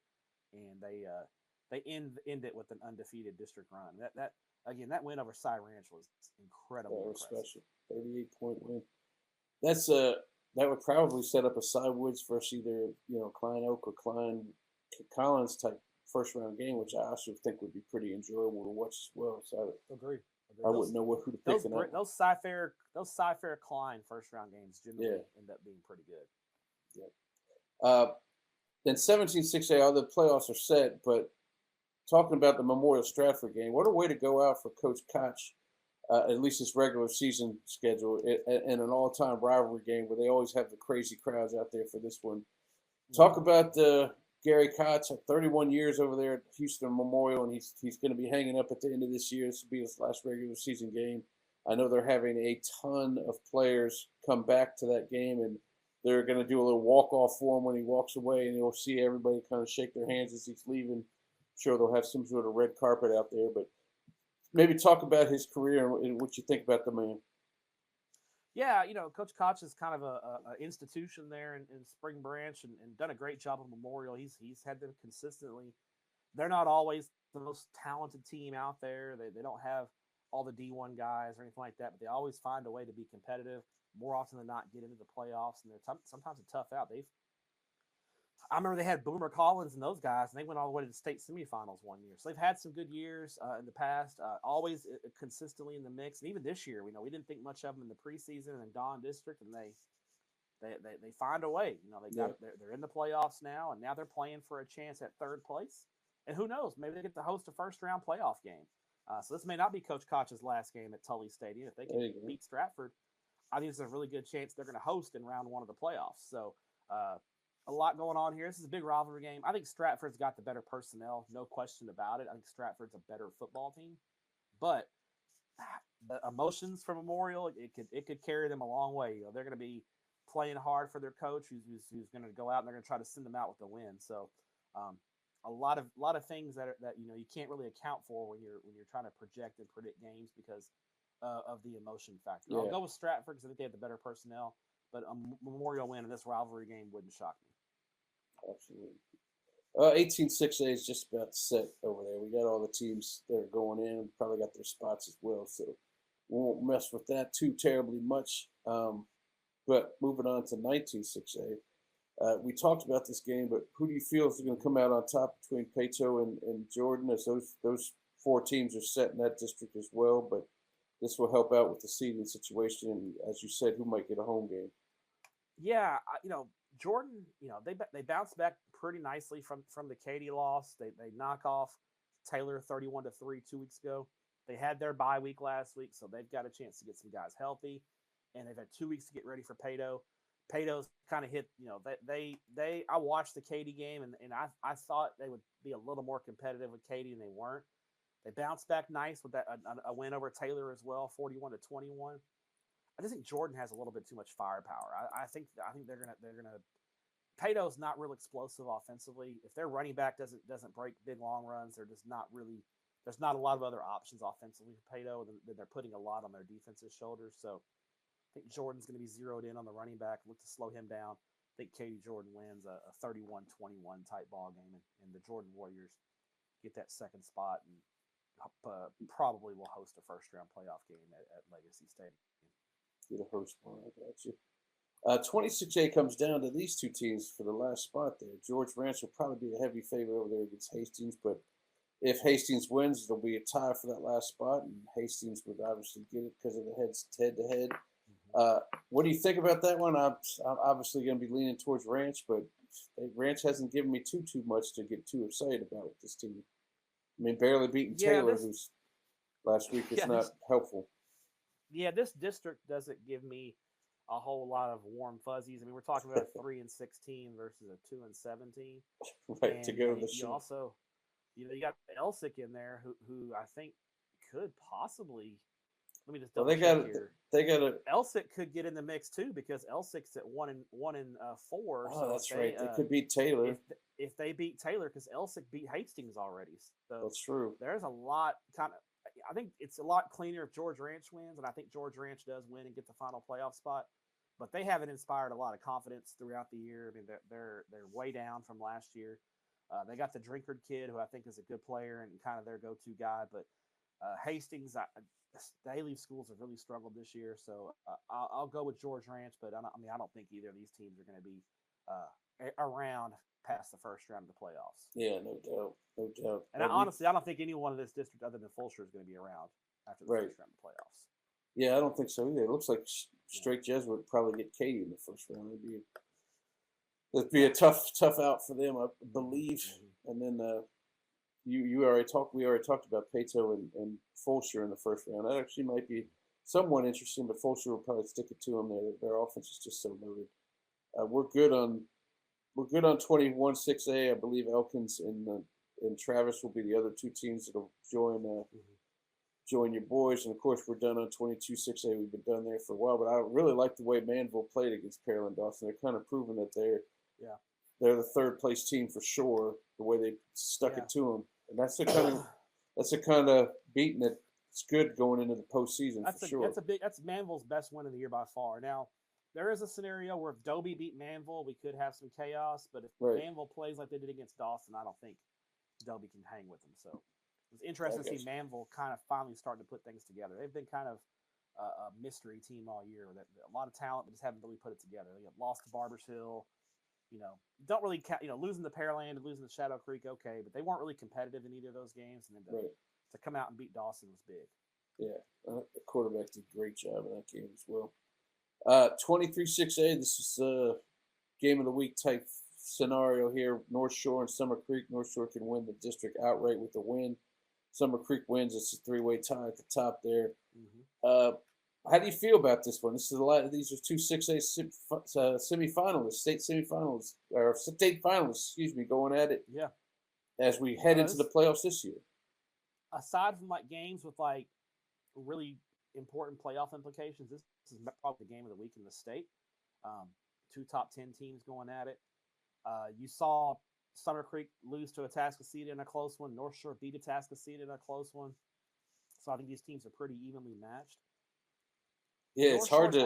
and they end it with an undefeated district run. That win over Cy Ranch was incredible. That was special. 38-point win. That's that would probably set up a Cy Woods versus either Klein Oak or Klein Collins type first round game, which I also think would be pretty enjoyable to watch as well. So Agree. I wouldn't know who to pick. Those Cy-Fair Klein first round games generally end up being pretty good. Yeah. Then 17-6A, all the playoffs are set, but talking about the Memorial Stratford game, what a way to go out for Coach Koch, at least his regular season schedule, in an all-time rivalry game where they always have the crazy crowds out there for this one. Talk about Gary Koch, 31 years over there at Houston Memorial, and he's going to be hanging up at the end of this year. This will be his last regular season game. I know they're having a ton of players come back to that game, and they're going to do a little walk-off for him when he walks away, and you'll see everybody kind of shake their hands as he's leaving. I'm sure they'll have some sort of red carpet out there, but maybe talk about his career and what you think about the man. Yeah, Coach Koch is kind of a institution there in Spring Branch and done a great job at Memorial. He's had them consistently. They're not always the most talented team out there. They don't have all the D1 guys or anything like that, but they always find a way to be competitive. More often than not, get into the playoffs, and they're sometimes a tough out. I remember they had Boomer Collins and those guys, and they went all the way to the state semifinals one year. So they've had some good years in the past, always consistently in the mix. And even this year, we didn't think much of them in the preseason and Dawn District, and they find a way. They're in the playoffs now, and now they're playing for a chance at third place. And who knows? Maybe they get to host a first-round playoff game. So this may not be Coach Koch's last game at Tully Stadium. If they can beat Stratford, I think there's a really good chance they're going to host in round one of the playoffs. So a lot going on here. This is a big rivalry game. I think Stratford's got the better personnel, no question about it. I think Stratford's a better football team. But the emotions for Memorial, it could carry them a long way. They're going to be playing hard for their coach who's going to go out and they're going to try to send them out with the win. So a lot of things that you can't really account for when you're trying to project and predict games because of the emotion factor. Yeah. I'll go with Stratford because I think they have the better personnel, but a Memorial win in this rivalry game wouldn't shock me. Absolutely. 18-6A is just about set over there. We got all the teams that are going in. We probably got their spots as well, so we won't mess with that too terribly much. But moving on to 19-6A, we talked about this game, but who do you feel is going to come out on top between Pato and Jordan? As those four teams are set in that district as well, but this will help out with the seeding situation. And as you said, who might get a home game? Yeah, Jordan, they bounced back pretty nicely from the Katy loss. They knock off Taylor 31-3 2 weeks ago. They had their bye week last week, so they've got a chance to get some guys healthy, and they've had 2 weeks to get ready for Pato. Pato's kind of hit, I watched the Katy game and I thought they would be a little more competitive with Katy and they weren't. They bounced back nice with a win over Taylor as well, 41-21. I just think Jordan has a little bit too much firepower. I think they're gonna. Pato's not real explosive offensively. If their running back doesn't break big long runs, they're just not really. There's not a lot of other options offensively for Pato. Then they're putting a lot on their defense's shoulders. So I think Jordan's going to be zeroed in on the running back. Look to slow him down. I think Katy Jordan wins a 31-21 type ball game, and the Jordan Warriors get that second spot and probably will host a first round playoff game at Legacy Stadium. Get a host one, I got you. 26A comes down to these two teams for the last spot there. George Ranch will probably be a heavy favorite over there against Hastings, but if Hastings wins, it'll be a tie for that last spot, and Hastings would obviously get it because of the head-to-head. What do you think about that one? I'm obviously going to be leaning towards Ranch, but Ranch hasn't given me too much to get too excited about with this team. I mean, barely beating Taylor, who's last week was not helpful. Yeah, this district doesn't give me a whole lot of warm fuzzies. I mean, we're talking about a 3-16 versus a 2-17. Right, and to go to the show. Also, you got Elsick in there, who I think could possibly. Let me just double check here. They got a Elsick could get in the mix too because Elsick's at 1-4. Oh, so that's right. They could beat Taylor if they beat Taylor because Elsick beat Hastings already. So that's true. There's a lot I think it's a lot cleaner if George Ranch wins, and I think George Ranch does win and get the final playoff spot. But they haven't inspired a lot of confidence throughout the year. I mean, they're way down from last year. They got the Drinkard kid, who I think is a good player and kind of their go-to guy. But Hastings, the A-Leaf schools have really struggled this year, so I'll go with George Ranch. But I don't think either of these teams are going to be around past the first round of the playoffs. Yeah, no doubt. And honestly, I don't think any one of this district other than Fulshear is going to be around after the first round of the playoffs. Yeah, I don't think so either. It looks like straight Jesuit would probably get Katy in the first round. It'd be a tough out for them, I believe. Mm-hmm. And then we already talked about Pato and Fulshear in the first round. That actually might be somewhat interesting, but Fulshear will probably stick it to them. Their offense is just so loaded. We're good on 21-6A. I believe Elkins and Travis will be the other two teams that'll join your boys. And of course, we're done on 22-6A. We've been done there for a while, but I really like the way Manville played against Pearland Dawson. They're kind of proving that they're the third place team for sure. The way they stuck it to them, and that's the kind of beating that's good going into the postseason for sure. That's Manville's best win of the year by far. Now, there is a scenario where if Dobie beat Manville, we could have some chaos. But if Manville plays like they did against Dawson, I don't think Dobie can hang with them. So it's interesting to see Manville kind of finally starting to put things together. They've been kind of a mystery team all year. That a lot of talent, but just haven't really put it together. They got lost to Barbers Hill. Don't really losing to Pearland and losing to Shadow Creek, okay, but they weren't really competitive in either of those games. And then to come out and beat Dawson was big. Yeah, the quarterback did a great job in that game as well. 23-6A, this is a game of the week type scenario here. North Shore and Summer Creek. North Shore can win the district outright with the win. Summer Creek wins. It's a three-way tie at the top there. Mm-hmm. How do you feel about this one? This is these are two 6A semifinalists, state semifinals, or state finalists, going at it. Yeah. As we head into the playoffs this year. Aside from games with really important playoff implications, this is probably the game of the week in the state. Two top 10 teams going at it. You saw Summer Creek lose to Atascocita in a close one. North Shore beat Atascocita in a close one. So I think these teams are pretty evenly matched. Yeah, it's hard to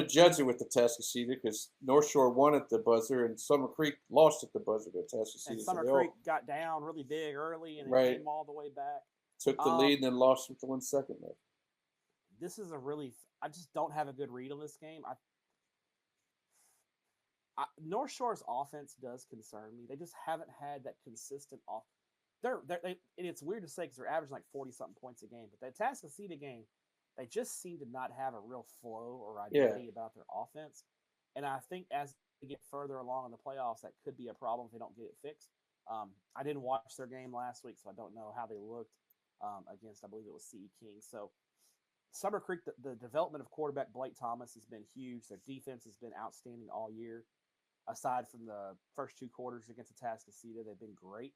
judge it with the Atascocita because North Shore won at the buzzer and Summer Creek lost at the buzzer to Atascocita. And Summer Creek got down really big early and it came all the way back. Took the lead and then lost with the 1 second left. This is I just don't have a good read on this game. North Shore's offense does concern me. They just haven't had that consistent offense. And it's weird to say because they're averaging 40-something points a game. But the Atascocita game, they just seem to not have a real flow or identity about their offense. And I think as they get further along in the playoffs, that could be a problem if they don't get it fixed. I didn't watch their game last week, so I don't know how they looked against, I believe it was CE King. So Summer Creek, the development of quarterback Blake Thomas has been huge. Their defense has been outstanding all year. Aside from the first 2 quarters against Atascocita, they've been great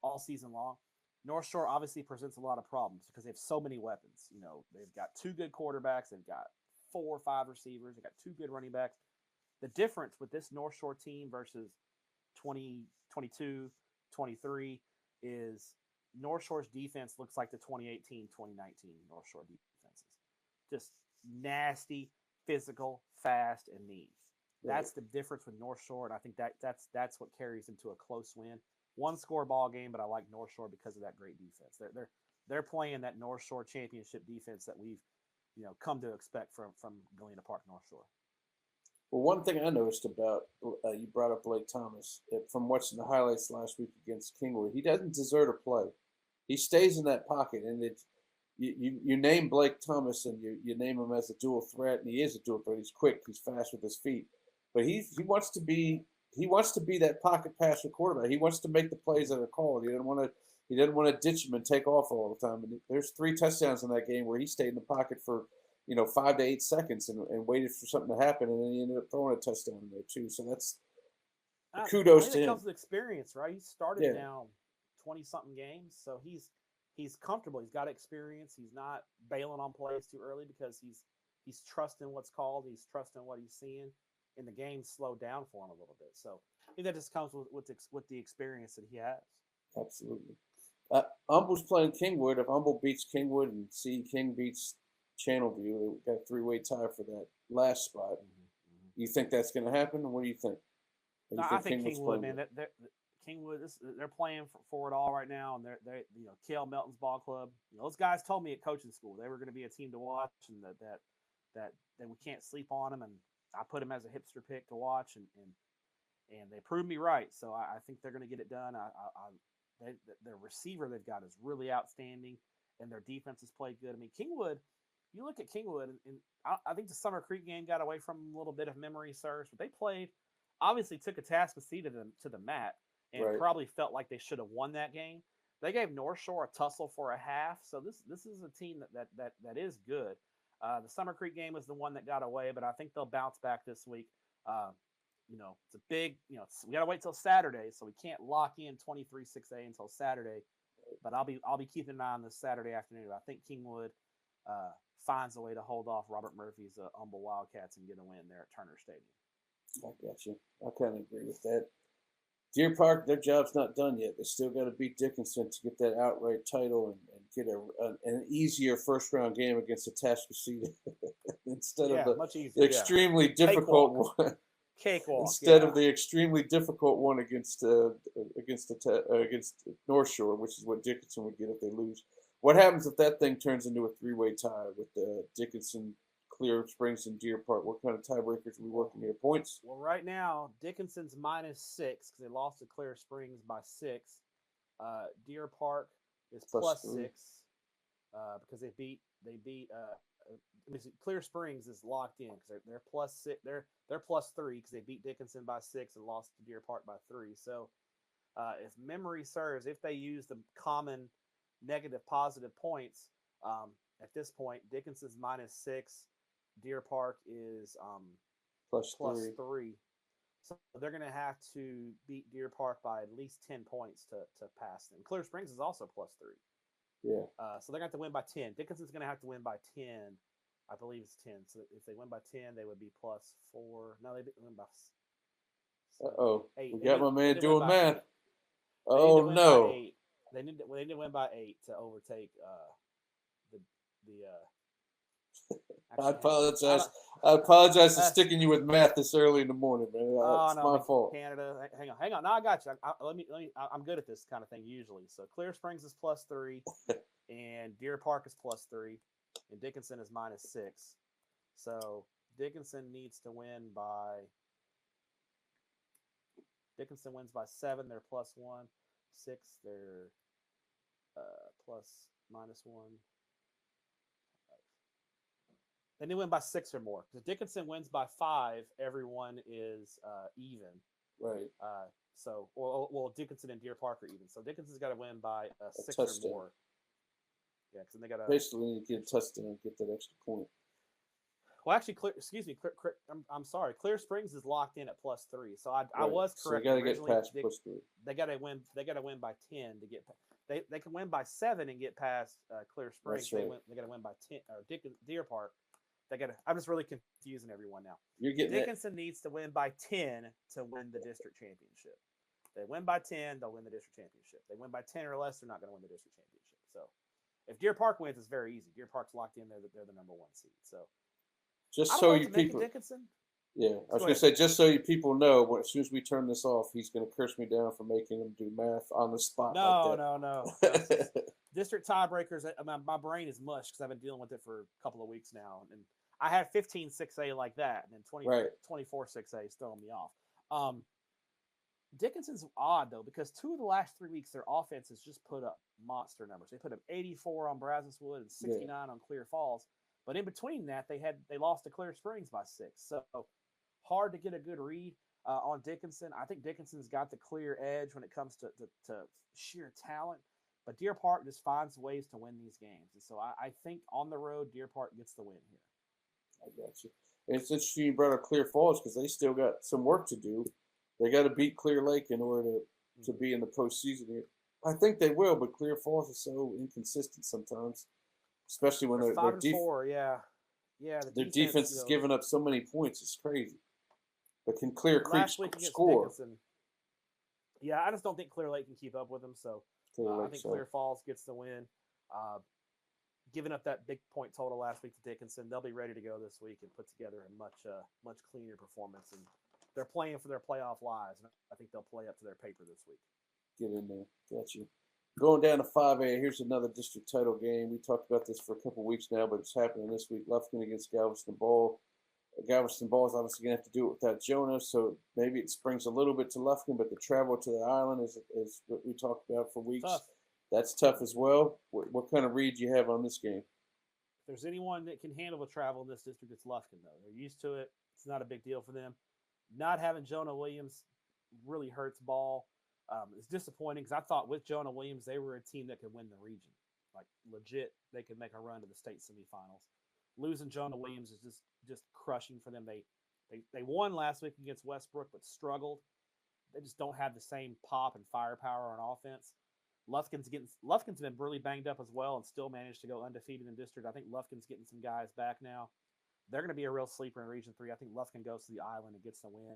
all season long. North Shore obviously presents a lot of problems because they have so many weapons. You know, they've got 2 good quarterbacks, they've got 4 or 5 receivers, they've got 2 good running backs. The difference with this North Shore team versus 2022, 23 is North Shore's defense looks like the 2018, 2019 North Shore defenses. Just nasty, physical, fast, and mean. That's the difference with North Shore, and I think that's what carries them to a close win. 1-score ball game, but I like North Shore because of that great defense. They're playing that North Shore championship defense that we've come to expect from Galena Park North Shore. Well, one thing I noticed about you brought up Blake Thomas from watching the highlights last week against Kingwood. He doesn't desert a play. He stays in that pocket, and you name Blake Thomas and you name him as a dual threat, and he is a dual threat. He's quick, he's fast with his feet, but he wants to be that pocket passer quarterback. He wants to make the plays that are called. He doesn't want to ditch him and take off all the time. And there's 3 touchdowns in that game where he stayed in the pocket for 5 to 8 seconds and waited for something to happen, and then he ended up throwing a touchdown in there too. So that's kudos to him. It comes with experience, right? He started down 20-something games, so he's comfortable. He's got experience. He's not bailing on plays too early because he's trusting what's called. He's trusting what he's seeing, and the game slowed down for him a little bit. So I think that just comes with the experience that he has. Absolutely. Humble's playing Kingwood. If Humble beats Kingwood and C. King beats Channelview, they got a 3-way tie for that last spot. Mm-hmm. You think that's going to happen, or what do you think? No, I think Kingwood, man. Kingwood, they're playing for it all right now, and they're K.L. Melton's ball club. Those guys told me at coaching school they were going to be a team to watch, and that we can't sleep on them. And I put them as a hipster pick to watch, and they proved me right. So I think they're going to get it done. Their receiver they've got is really outstanding, and their defense has played good. I mean, Kingwood. You look at Kingwood, and I think the Summer Creek game got away from a little bit of memory serves, but they played, obviously took Atascocita to the mat, and probably felt like they should have won that game. They gave North Shore a tussle for a half, so this is a team that is good. The Summer Creek game was the one that got away, but I think they'll bounce back this week. It's a big, we got to wait till Saturday, so we can't lock in 23-6A until Saturday. But I'll be keeping an eye on this Saturday afternoon. I think Kingwood finds a way to hold off Robert Murphy's Humble Wildcats and get a win there at Turner Stadium. I got you. I kind of agree with that. Deer Park, their job's not done yet. They still got to beat Dickinson to get that outright title and get an easier first-round game against Atascocita instead of the extremely difficult one. Cakewalk. Instead of the extremely difficult one against North Shore, which is what Dickinson would get if they lose. What happens if that thing turns into a 3-way tie with Dickinson, Clear Springs, and Deer Park? What kind of tiebreakers are we working here? Points? Well, right now, Dickinson's -6 because they lost to Clear Springs by 6. Deer Park is +6 because they beat Clear Springs is locked in because they're +6. They're +3 because they beat Dickinson by 6 and lost to Deer Park by 3. So, if memory serves, if they use the common negative positive points, at this point, Dickinson's -6, Deer Park is +3. So they're going to have to beat Deer Park by at least 10 points to pass them. Clear Springs is also +3. Yeah. So they're going to have to win by 10. Dickinson's going to have to win by 10. I believe it's 10. So if they win by 10, they would be +4. No, they didn't win by 8. We got my man doing math. Oh, no. They need to win by 8 to overtake I apologize. I apologize for sticking you with math this early in the morning, man. It's my fault. Canada, hang on. No, I got you. Let me. I'm good at this kind of thing usually. So Clear Springs is +3, and Deer Park is +3, and Dickinson is -6. So Dickinson needs to win by. Dickinson wins by 7. They're +1. 6. They're +-1. They need to win by 6 or more. If Dickinson wins by 5, everyone is even. Right. Dickinson and Deer Park are even. So Dickinson's got to win by 6 or more. Yeah, because they got a Basically, need to get a touchdown, get that extra point. well, actually, I'm sorry. Clear Springs is locked in at +3, so I Right. was So they correct. got to get Originally, past +3. they got to win. They got to win by 10 to get. They can win by 7 and get past Clear Springs. That's right. They got to win by 10. Or Deer Park. They got to. I'm just really confusing everyone now. You're getting Dickinson needs to win by 10 to win the district championship. They win by 10, they'll win the district championship. They win by 10 or less, they're not going to win the district championship. So, if Deer Park wins, it's very easy. Deer Park's locked in; they're the number 1 seed. So, just so you people. Dickinson. Yeah, I was going to say, just so you people know, as soon as we turn this off, he's going to curse me down for making him do math on the spot. No. District tiebreakers. My brain is mush because I've been dealing with it for a couple of weeks now, and I had 15-6A like that, and then 24-6A is throwing me off. Dickinson's odd though because 2 of the last 3 weeks their offense has just put up monster numbers. They put up 84 on Brazoswood and 69 on Clear Falls, but in between that they lost to Clear Springs by 6. So hard to get a good read on Dickinson. I think Dickinson's got the clear edge when it comes to sheer talent, but Deer Park just finds ways to win these games, and so I think on the road Deer Park gets the win here. I got you. And it's interesting you brought up Clear Falls because they still got some work to do. They got to beat Clear Lake in order to be in the postseason here. I think they will, but Clear Falls is so inconsistent sometimes, especially when their defense is giving up so many points. It's crazy. But can Clear Creek score? Dickinson, yeah, I just don't think Clear Lake can keep up with them. So I think Clear Falls gets the win. Giving up that big point total last week to Dickinson, they'll be ready to go this week and put together a much cleaner performance. And they're playing for their playoff lives, and I think they'll play up to their paper this week. Get in there. Got you. Going down to 5A, here's another district title game. We talked about this for a couple weeks now, but it's happening this week. Lufkin against Galveston Ball. Galveston Ball is obviously going to have to do it without Jonah, so maybe it springs a little bit to Lufkin, but the travel to the island is what we talked about for weeks. Tough. That's tough as well. What kind of read do you have on this game? If there's anyone that can handle the travel in this district, it's Lufkin, though. They're used to it. It's not a big deal for them. Not having Jonah Williams really hurts Ball. It's disappointing because I thought with Jonah Williams, they were a team that could win the region. Like, legit, they could make a run to the state semifinals. Losing Jonah Williams is just crushing for them. They won last week against Westbrook, but struggled. They just don't have the same pop and firepower on offense. Lufkin's been really banged up as well and still managed to go undefeated in district. I think Lufkin's getting some guys back now. They're going to be a real sleeper in Region 3. I think Lufkin goes to the island and gets the win,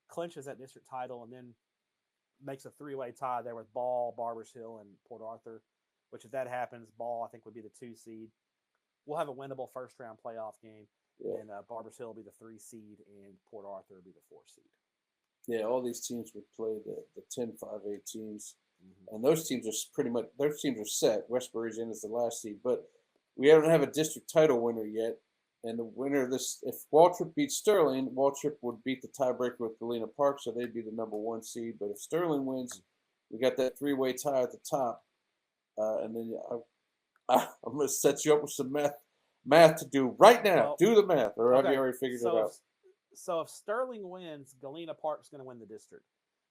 clinches that district title, and then makes a 3-way tie there with Ball, Barbers Hill, and Port Arthur, which if that happens, Ball, I think, would be the 2 seed. We'll have a winnable first-round playoff game, and Barbers Hill will be the 3 seed, and Port Arthur will be the 4 seed. Yeah, all these teams would play the 10-5A teams. And those teams are set. Westbury's in as the last seed, but we don't have a district title winner yet. And the winner of this, if Waltrip beats Sterling, Waltrip would beat the tiebreaker with Galena Park, so they'd be the number 1 seed. But if Sterling wins, we got that 3-way tie at the top. And then I'm going to set you up with some math to do right now. Well, do the math, or have you already figured it out? So if Sterling wins, Galena Park's going to win the district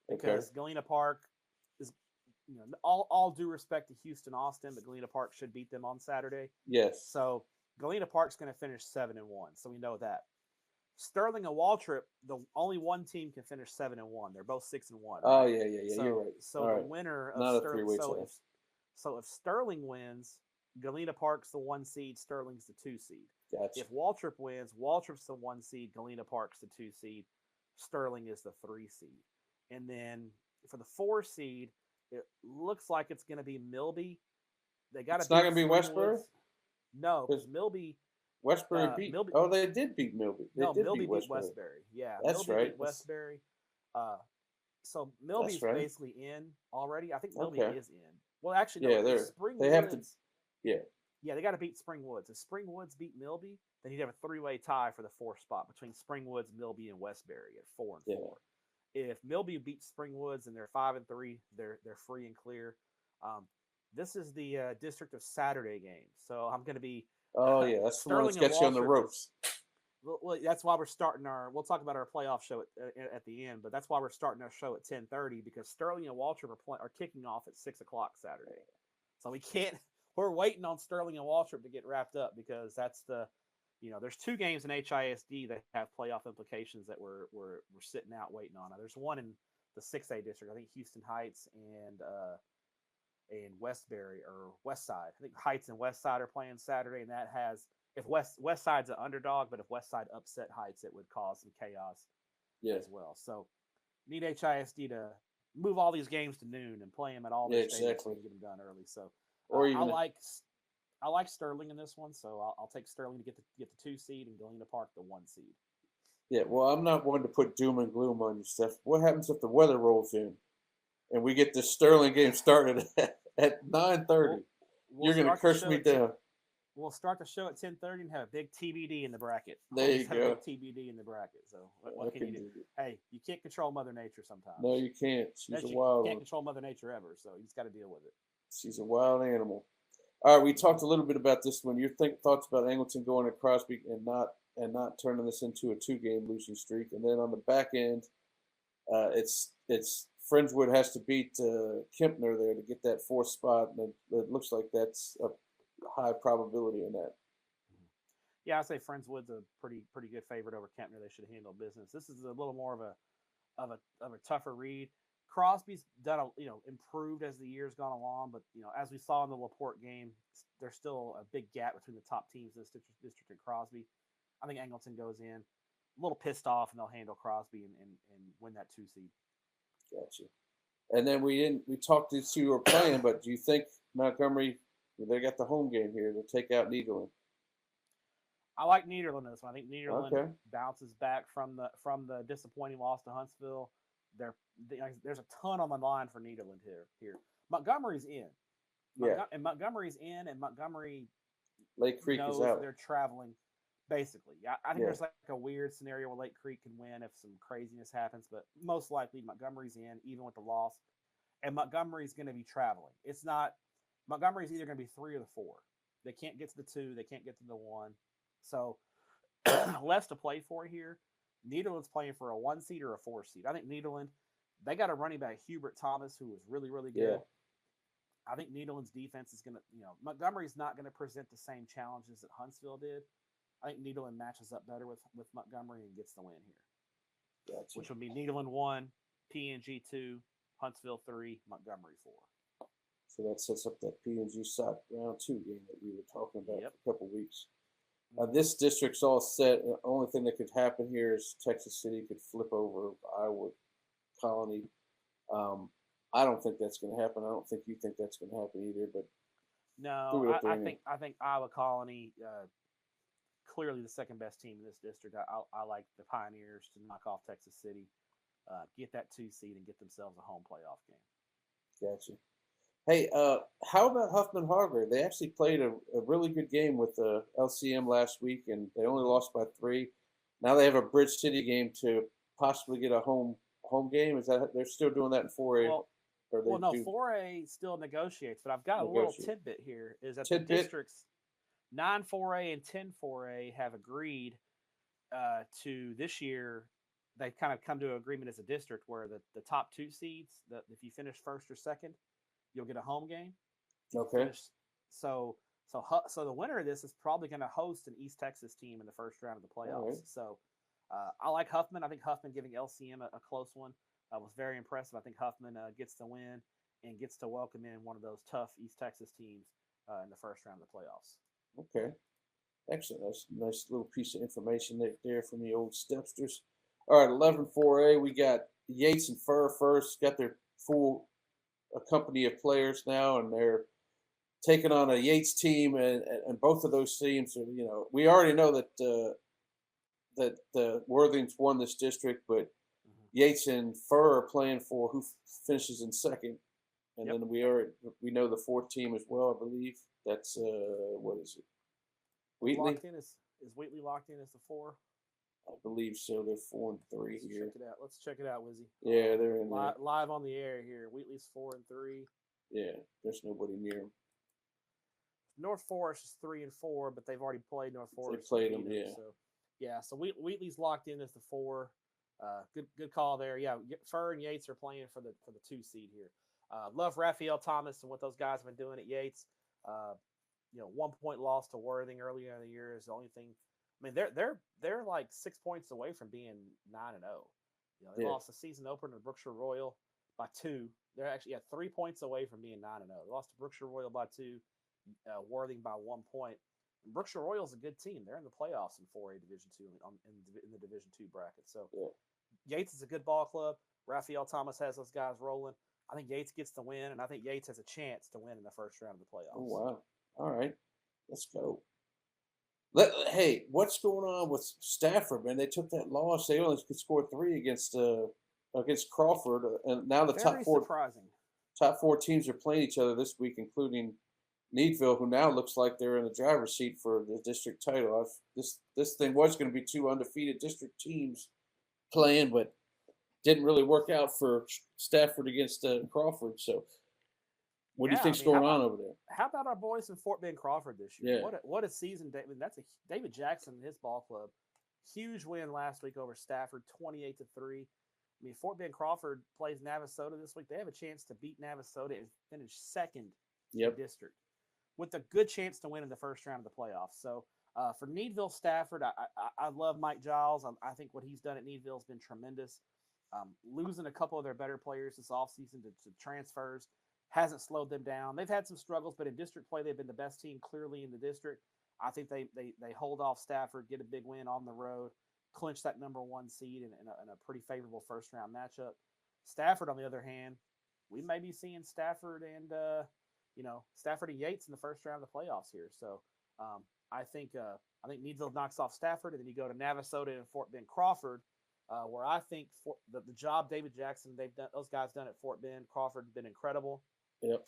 because Galena Park is. All due respect to Houston, Austin, but Galena Park should beat them on Saturday. Yes. So Galena Park's going to finish 7-1, so we know that. Sterling and Waltrip, the only one team can finish 7-1. They're both 6-1. Right? Oh yeah, so, you're right. So the winner of Sterling. So if Sterling wins, Galena Park's the 1 seed. Sterling's the 2 seed. Gotcha. If Waltrip wins, Waltrip's the 1 seed. Galena Park's the 2 seed. Sterling is the 3 seed. And then for the 4 seed. It looks like it's going to be Milby. It's not going to be Westbury? No, because Milby. Westbury beat. Milby. Oh, they did beat Milby. Milby beat Westbury. Yeah, that's Milby right. Beat Westbury. So Milby's basically in already. I think Milby is in. Well, actually, no. They have to. Yeah. Yeah, they got to beat Springwoods. If Springwoods beat Milby, then you'd have a 3-way tie for the 4th spot between Springwoods, Milby, and Westbury at 4-4. Yeah. If Milby beats Springwoods and they're 5-3, they're free and clear. This is the District of Saturday game, so I'm going to be. Oh yeah, that's the one that gets you on the ropes. Well, that's why we're starting we'll talk about our playoff show at the end, but that's why we're starting our show at 10:30 because Sterling and Waltrip are kicking off at 6:00 Saturday, so we can't we're waiting on Sterling and Waltrip to get wrapped up because that's the, there's 2 games in HISD that have playoff implications that we're sitting out waiting on. Now, there's one in the 6A district. I think Houston Heights and Westbury or West Side. I think Heights and West Side are playing Saturday, and that has, if West Side's an underdog, but if West Side upset Heights, it would cause some chaos as well. So need HISD to move all these games to noon and play them at all their stadiums and get them done early. So I like Sterling in this one, so I'll take Sterling to get the 2 seed and Galena Park the 1 seed. Yeah, well, I'm not one to put doom and gloom on you, Steph. What happens if the weather rolls in and we get this Sterling game started at 9:30? You're going to curse me down. We'll start the show at 10:30 and have a big TBD in the bracket. There you go. A big TBD in the bracket. So what can you do? Hey, you can't control Mother Nature sometimes. No, you can't. She's a wild one. You can't control Mother Nature ever, so you just got to deal with it. She's a wild animal. All right, we talked a little bit about this one. Your thoughts about Angleton going to Crosby and not turning this into a 2-game losing streak, and then on the back end, it's Friendswood has to beat Kempner there to get that 4th spot, and it looks like that's a high probability in that. Yeah, I say Friendswood's a pretty good favorite over Kempner. They should handle business. This is a little more of a tougher read. Crosby's done improved as the year's gone along, but as we saw in the LaPorte game, there's still a big gap between the top teams in this district and Crosby. I think Angleton goes in a little pissed off, and they'll handle Crosby and win that 2 seed. Gotcha. And then we talked to who were playing, but do you think Montgomery, they got the home game here to take out Nederland? I like Nederland in this one. I think Nederland bounces back from the disappointing loss to Huntsville. There's a ton on the line for Nederland here. Montgomery's in. And Montgomery's in, and Montgomery Lake Creek knows is out. They're traveling, basically. I think there's like a weird scenario where Lake Creek can win if some craziness happens, but most likely Montgomery's in, even with the loss. And Montgomery's going to be traveling. Montgomery's either going to be 3 or the 4. They can't get to the 2. They can't get to the 1. So less to play for here. Nederland's playing for a 1 seed or a 4 seed. I think Nederland, they got a running back, Hubert Thomas, who was really, really good. Yeah. I think Nederland's defense is going to, Montgomery's not going to present the same challenges that Huntsville did. I think Nederland matches up better with Montgomery and gets the win here. Gotcha. Which would be Nederland 1, PNG 2, Huntsville 3, Montgomery 4. So that sets up that PNG side round 2 game that we were talking about for a couple of weeks. This district's all set. The only thing that could happen here is Texas City could flip over Iowa Colony. I don't think that's going to happen. I don't think you think that's going to happen either. But no, I think Iowa Colony clearly the second best team in this district. I like the Pioneers to knock off Texas City, get that 2 seed, and get themselves a home playoff game. Gotcha. Hey, how about Huffman Hargrave? They actually played a really good game with LCM last week, and they only lost by 3. Now they have a Bridge City game to possibly get a home game. Is that they're still doing that in 4A? Well, no, 4A still negotiates, but I've got a little tidbit here. Is that the districts 9 4A and 10 4A have agreed to this year. They kind of come to an agreement as a district where the top 2 seeds, if you finish 1st or 2nd, you'll get a home game. Okay. So the winner of this is probably going to host an East Texas team in the first round of the playoffs. Right. So I like Huffman. I think Huffman giving LCM a close one was very impressive. I think Huffman gets the win and gets to welcome in one of those tough East Texas teams in the first round of the playoffs. Okay. Excellent. That's a nice little piece of information there from the old Stepsters. All right, 11 4A. We got Yates and Furr first. Got their full company of players now, and they're taking on a Yates team, and both of those teams are, we already know that the Worthings won this district, but Yates and Furr are playing for who finishes in 2nd, and then we know the 4th team as well. I believe that's what is it? Wheatley is Wheatley locked in as the 4? I believe so. They're 4 and 3 here. Let's check it out, Wizzy. Yeah, they're in live on the air here. Wheatley's 4 and 3. Yeah, there's nobody near them. North Forest is 3 and 4, but they've already played North Forest. They played them, yeah. So Wheatley's locked in as the 4. Good call there. Yeah, Furr and Yates are playing for the 2 seed here. Love Raphael Thomas and what those guys have been doing at Yates. Uh, 1 point loss to Worthing earlier in the year is the only thing. I mean, they're like 6 points away from being 9-0. They Yeah. lost the season opener to Brookshire Royal by 2. They're actually at 3 points away from being 9-0. They lost to Brookshire Royal by 2, Worthing by 1 point. And Brookshire Royal's a good team. They're in the playoffs in 4A Division 2 in the Division 2 bracket. So Yates is a good ball club. Raphael Thomas has those guys rolling. I think Yates gets the win, and I think Yates has a chance to win in the first round of the playoffs. Oh, wow. All right. Let's go. Hey, what's going on with Stafford, man? They took that loss. They only could score 3 against Crawford, and now the Very surprising. top 4 teams are playing each other this week, including Needville, who now looks like they're in the driver's seat for the district title. This thing was going to be 2 undefeated district teams playing, but didn't really work out for Stafford against Crawford. So, what do you think's going on over there? How about our boys in Fort Bend Crawford this year? Yeah. What a season, David. That's David Jackson and his ball club. Huge win last week over Stafford, 28-3. I mean, Fort Bend Crawford plays Navasota this week. They have a chance to beat Navasota and finish second in the district, with a good chance to win in the first round of the playoffs. So for Needville Stafford, I love Mike Giles. I think what he's done at Needville has been tremendous. Losing a couple of their better players this offseason to transfers hasn't slowed them down. They've had some struggles, but in district play, they've been the best team clearly in the district. I think they hold off Stafford, get a big win on the road, clinch that number 1 seed in a pretty favorable first round matchup. Stafford, on the other hand, we may be seeing Stafford and Yates in the first round of the playoffs here. So I think Needville knocks off Stafford, and then you go to Navasota and Fort Bend Crawford, where I think the job David Jackson, those guys done at Fort Bend Crawford have been incredible. Yep.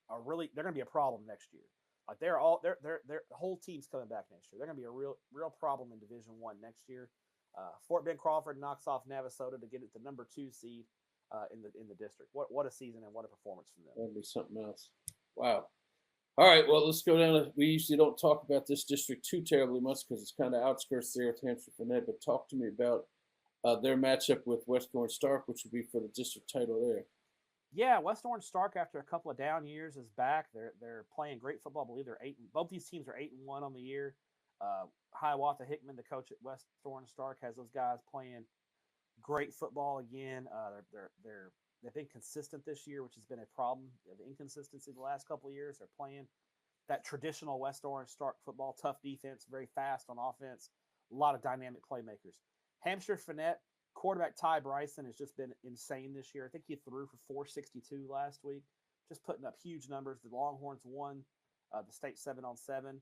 They're going to be a problem next year. Like the whole team's coming back next year. They're going to be a real problem in Division 1 next year. Fort Bend Crawford knocks off Navasota to get it the number 2 seed in the district. What a season and what a performance from them. That'd be something else. Wow. All right, well, let's go down. We usually don't talk about this district too terribly much because it's kind of outskirts there with Hampshire Finette, but talk to me about their matchup with West Orange Stark, which would be for the district title there. Yeah, West Orange Stark, after a couple of down years, is back. They're playing great football. I believe they're 8. Both these teams are 8-1 on the year. Hiawatha Hickman, the coach at West Orange Stark, has those guys playing great football again. They've been consistent this year, which has been a problem of inconsistency the last couple of years. They're playing that traditional West Orange Stark football, tough defense, very fast on offense, a lot of dynamic playmakers. Hampshire Finette quarterback Ty Bryson has just been insane this year. I think he threw for 462 last week, just putting up huge numbers. The Longhorns won the state 7-on-7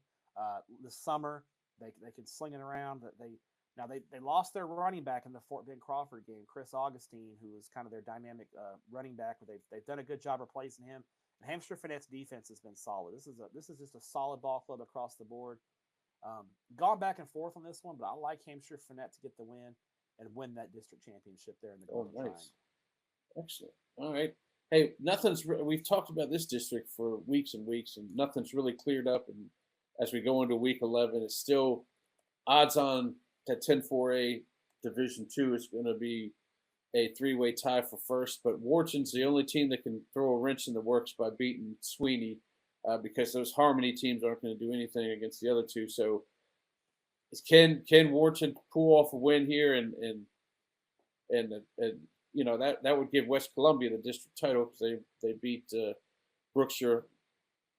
this summer. They can sling it around. They lost their running back in the Fort Bend Crawford game, Chris Augustine, who was kind of their dynamic running back. But they've done a good job replacing him. And Hampshire Finette's defense has been solid. This is just a solid ball club across the board. Gone back and forth on this one, but I like Hampshire Finette to get the win and win that district championship there in the Golden Triangle. Excellent. All right. Hey, we've talked about this district for weeks and weeks, and nothing's really cleared up. And as we go into week 11, it's still odds on that 10-4A Division 2 is going to be a 3-way tie for first. But Wharton's the only team that can throw a wrench in the works by beating Sweeney, because those Harmony teams aren't going to do anything against the other two. So can Wharton pull off a win here and that would give West Columbia the district title because they beat Brookshire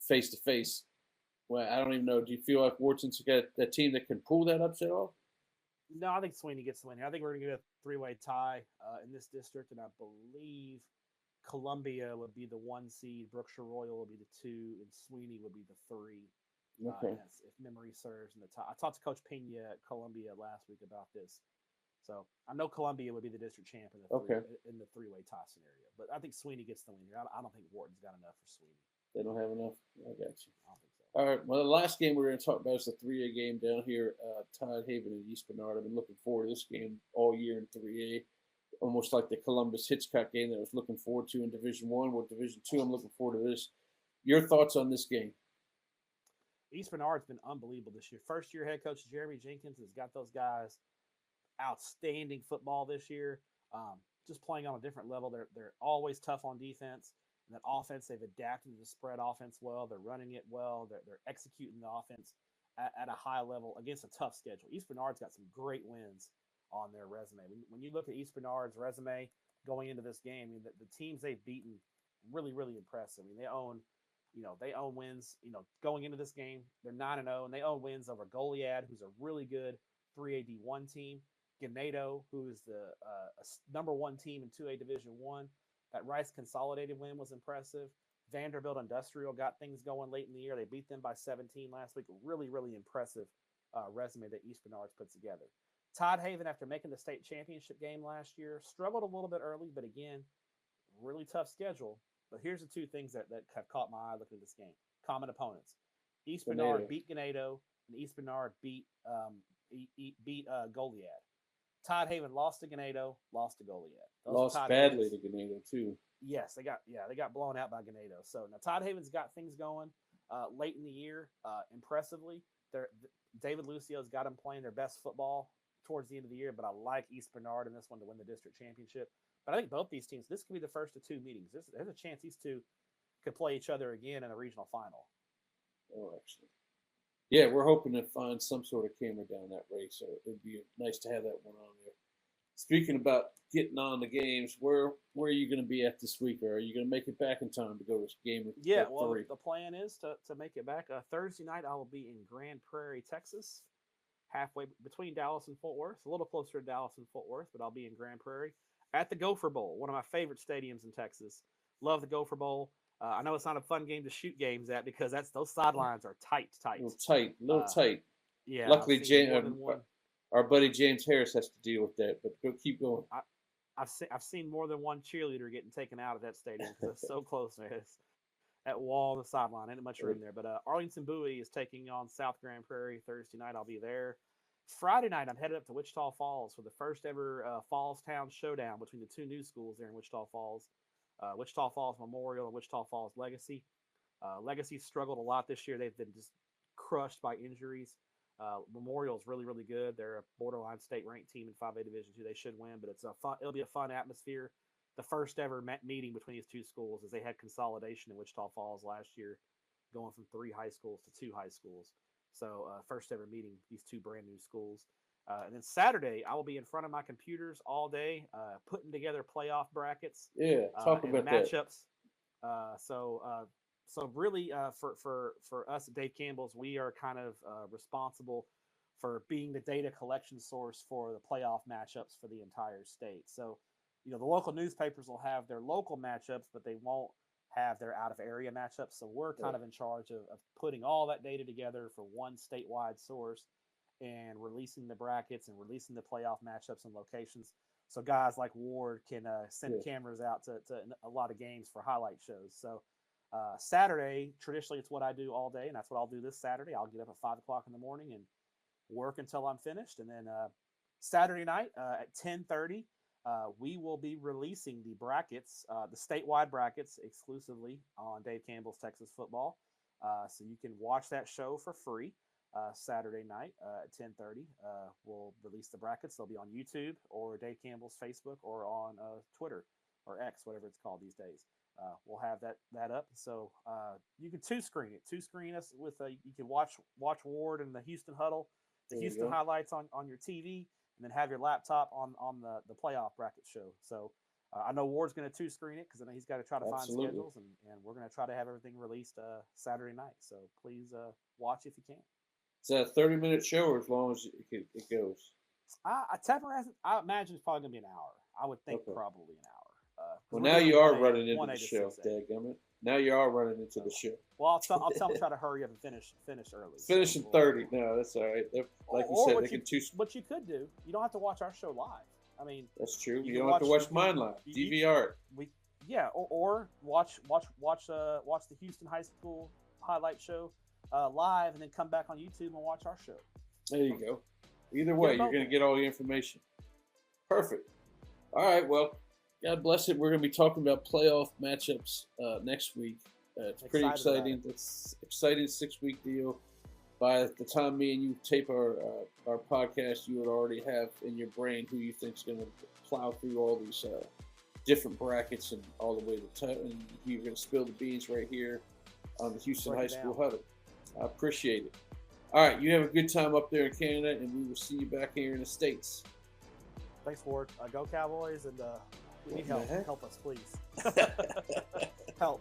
face to face. Well, I don't even know. Do you feel like Wharton's got a team that can pull that upset off? No, I think Sweeney gets the win here. I think we're going to get a 3-way tie in this district, and I believe Columbia would be the 1 seed, Brookshire Royal would be the 2, and Sweeney would be the 3. Okay. If memory serves in the tie. I talked to Coach Pena at Columbia last week about this. So I know Columbia would be the district champ in the 3-way tie scenario. But I think Sweeney gets the win here. I don't think Wharton's got enough for Sweeney. They don't have enough? I got you. I don't think so. All right. Well, the last game we're going to talk about is the 3A game down here, Tidehaven and East Bernard. I've been looking forward to this game all year in 3A, almost like the Columbus Hitchcock game that I was looking forward to in Division 1. Well, Division 2, I'm looking forward to this. Your thoughts on this game? East Bernard's been unbelievable this year. First-year head coach Jeremy Jenkins has got those guys outstanding football this year, just playing on a different level. They're always tough on defense. And that offense, they've adapted to the spread offense well. They're running it well. They're executing the offense at a high level against a tough schedule. East Bernard's got some great wins on their resume. When you look at East Bernard's resume going into this game, I mean, the teams they've beaten, really, really impressive. I mean, they own wins. Going into this game, they're 9-0, and they own wins over Goliad, who's a really good 3A D1 team. Ganado, who is the number one team in 2A Division I. That Rice Consolidated win was impressive. Vanderbilt Industrial got things going late in the year. They beat them by 17 last week. Really, really impressive resume that East Bernard's put together. Todd Haven, after making the state championship game last year, struggled a little bit early, but again, really tough schedule. But here's the two things that have caught my eye looking at this game. Common opponents. East Bernard beat Ganado, and East Bernard beat Goliad. Todd Haven lost to Ganado, lost to Goliad. Lost badly to Ganado too. Yes, they got blown out by Ganado. So now Todd Haven's got things going late in the year, impressively. David Lucio's got them playing their best football towards the end of the year, but I like East Bernard in this one to win the district championship. But I think both these teams, this could be the first of two meetings. There's a chance these two could play each other again in a regional final. Oh, actually. Yeah, we're hoping to find some sort of camera down that race, so it'd be nice to have that one on there. Speaking about getting on the games, where are you going to be at this week, or are you going to make it back in time to go to this game with three? The plan is to make it back. Thursday night, I will be in Grand Prairie, Texas, halfway between Dallas and Fort Worth, a little closer to Dallas and Fort Worth, but I'll be in Grand Prairie at the Gopher Bowl, one of my favorite stadiums in Texas. Love the Gopher Bowl. I know it's not a fun game to shoot games at because those sidelines are tight. A little tight. Yeah. Luckily, our buddy James Harris has to deal with that, but keep going. I've seen more than one cheerleader getting taken out of that stadium because it's so close. It's that wall on the sideline. Ain't much room there. But Arlington Bowie is taking on South Grand Prairie Thursday night. I'll be there. Friday night, I'm headed up to Wichita Falls for the first ever Falls Town showdown between the two new schools there in Wichita Falls. Wichita Falls Memorial and Wichita Falls Legacy. Legacy struggled a lot this year. They've been just crushed by injuries. Memorial's really, really good. They're a borderline state-ranked team in 5A Division II. They should win, but it'll be a fun atmosphere. The first ever meeting between these two schools is they had consolidation in Wichita Falls last year, going from 3 high schools to 2 high schools. So first ever meeting these two brand new schools. And then Saturday, I will be in front of my computers all day, putting together playoff brackets. Yeah, talk about matchups. So really, for us at Dave Campbell's, we are kind of responsible for being the data collection source for the playoff matchups for the entire state. So, the local newspapers will have their local matchups, but they won't have their out-of-area matchups. So we're kind of in charge of putting all that data together for one statewide source and releasing the brackets and releasing the playoff matchups and locations. So guys like Ward can send cameras out to a lot of games for highlight shows. So Saturday, traditionally, it's what I do all day, and that's what I'll do this Saturday. I'll get up at 5 o'clock in the morning and work until I'm finished. And then Saturday night at 10:30, we will be releasing the brackets, the statewide brackets, exclusively on Dave Campbell's Texas Football. So you can watch that show for free Saturday night at 10:30. We'll release the brackets. They'll be on YouTube or Dave Campbell's Facebook or on Twitter or X, whatever it's called these days. We'll have that up. So you can two-screen us with you can watch Ward and the Houston Huddle, the Houston highlights on your TV, and then have your laptop on the playoff bracket show. So I know Ward's going to two-screen it because I know he's got to try to find schedules, and we're going to try to have everything released Saturday night. So please watch if you can. Is that a 30-minute show or as long as it goes? I imagine it's probably going to be an hour. I would think probably an hour. Well, now you are running into the show, dadgummit. Now you are running into the show. Well, I'll tell them try to hurry up and finish early. Finish in 30. No, that's all right. Like you said, they can choose. What you could do, you don't have to watch our show live. I mean, that's true. You don't have to watch mine live. DVR. Or watch the Houston High School highlight show live, and then come back on YouTube and watch our show. There you go. Either way, you're going to get all the information. Perfect. All right. Well, God bless it. We're going to be talking about playoff matchups next week. It's pretty exciting. It's an exciting 6-week deal. By the time me and you tape our podcast, you would already have in your brain who you think is going to plow through all these different brackets and all the way to and you're going to spill the beans right here on the Houston High School Huddle. I appreciate it. All right, you have a good time up there in Canada, and we will see you back here in the States. Thanks, Ward. Go Cowboys, and we need help. Help us, please. Help.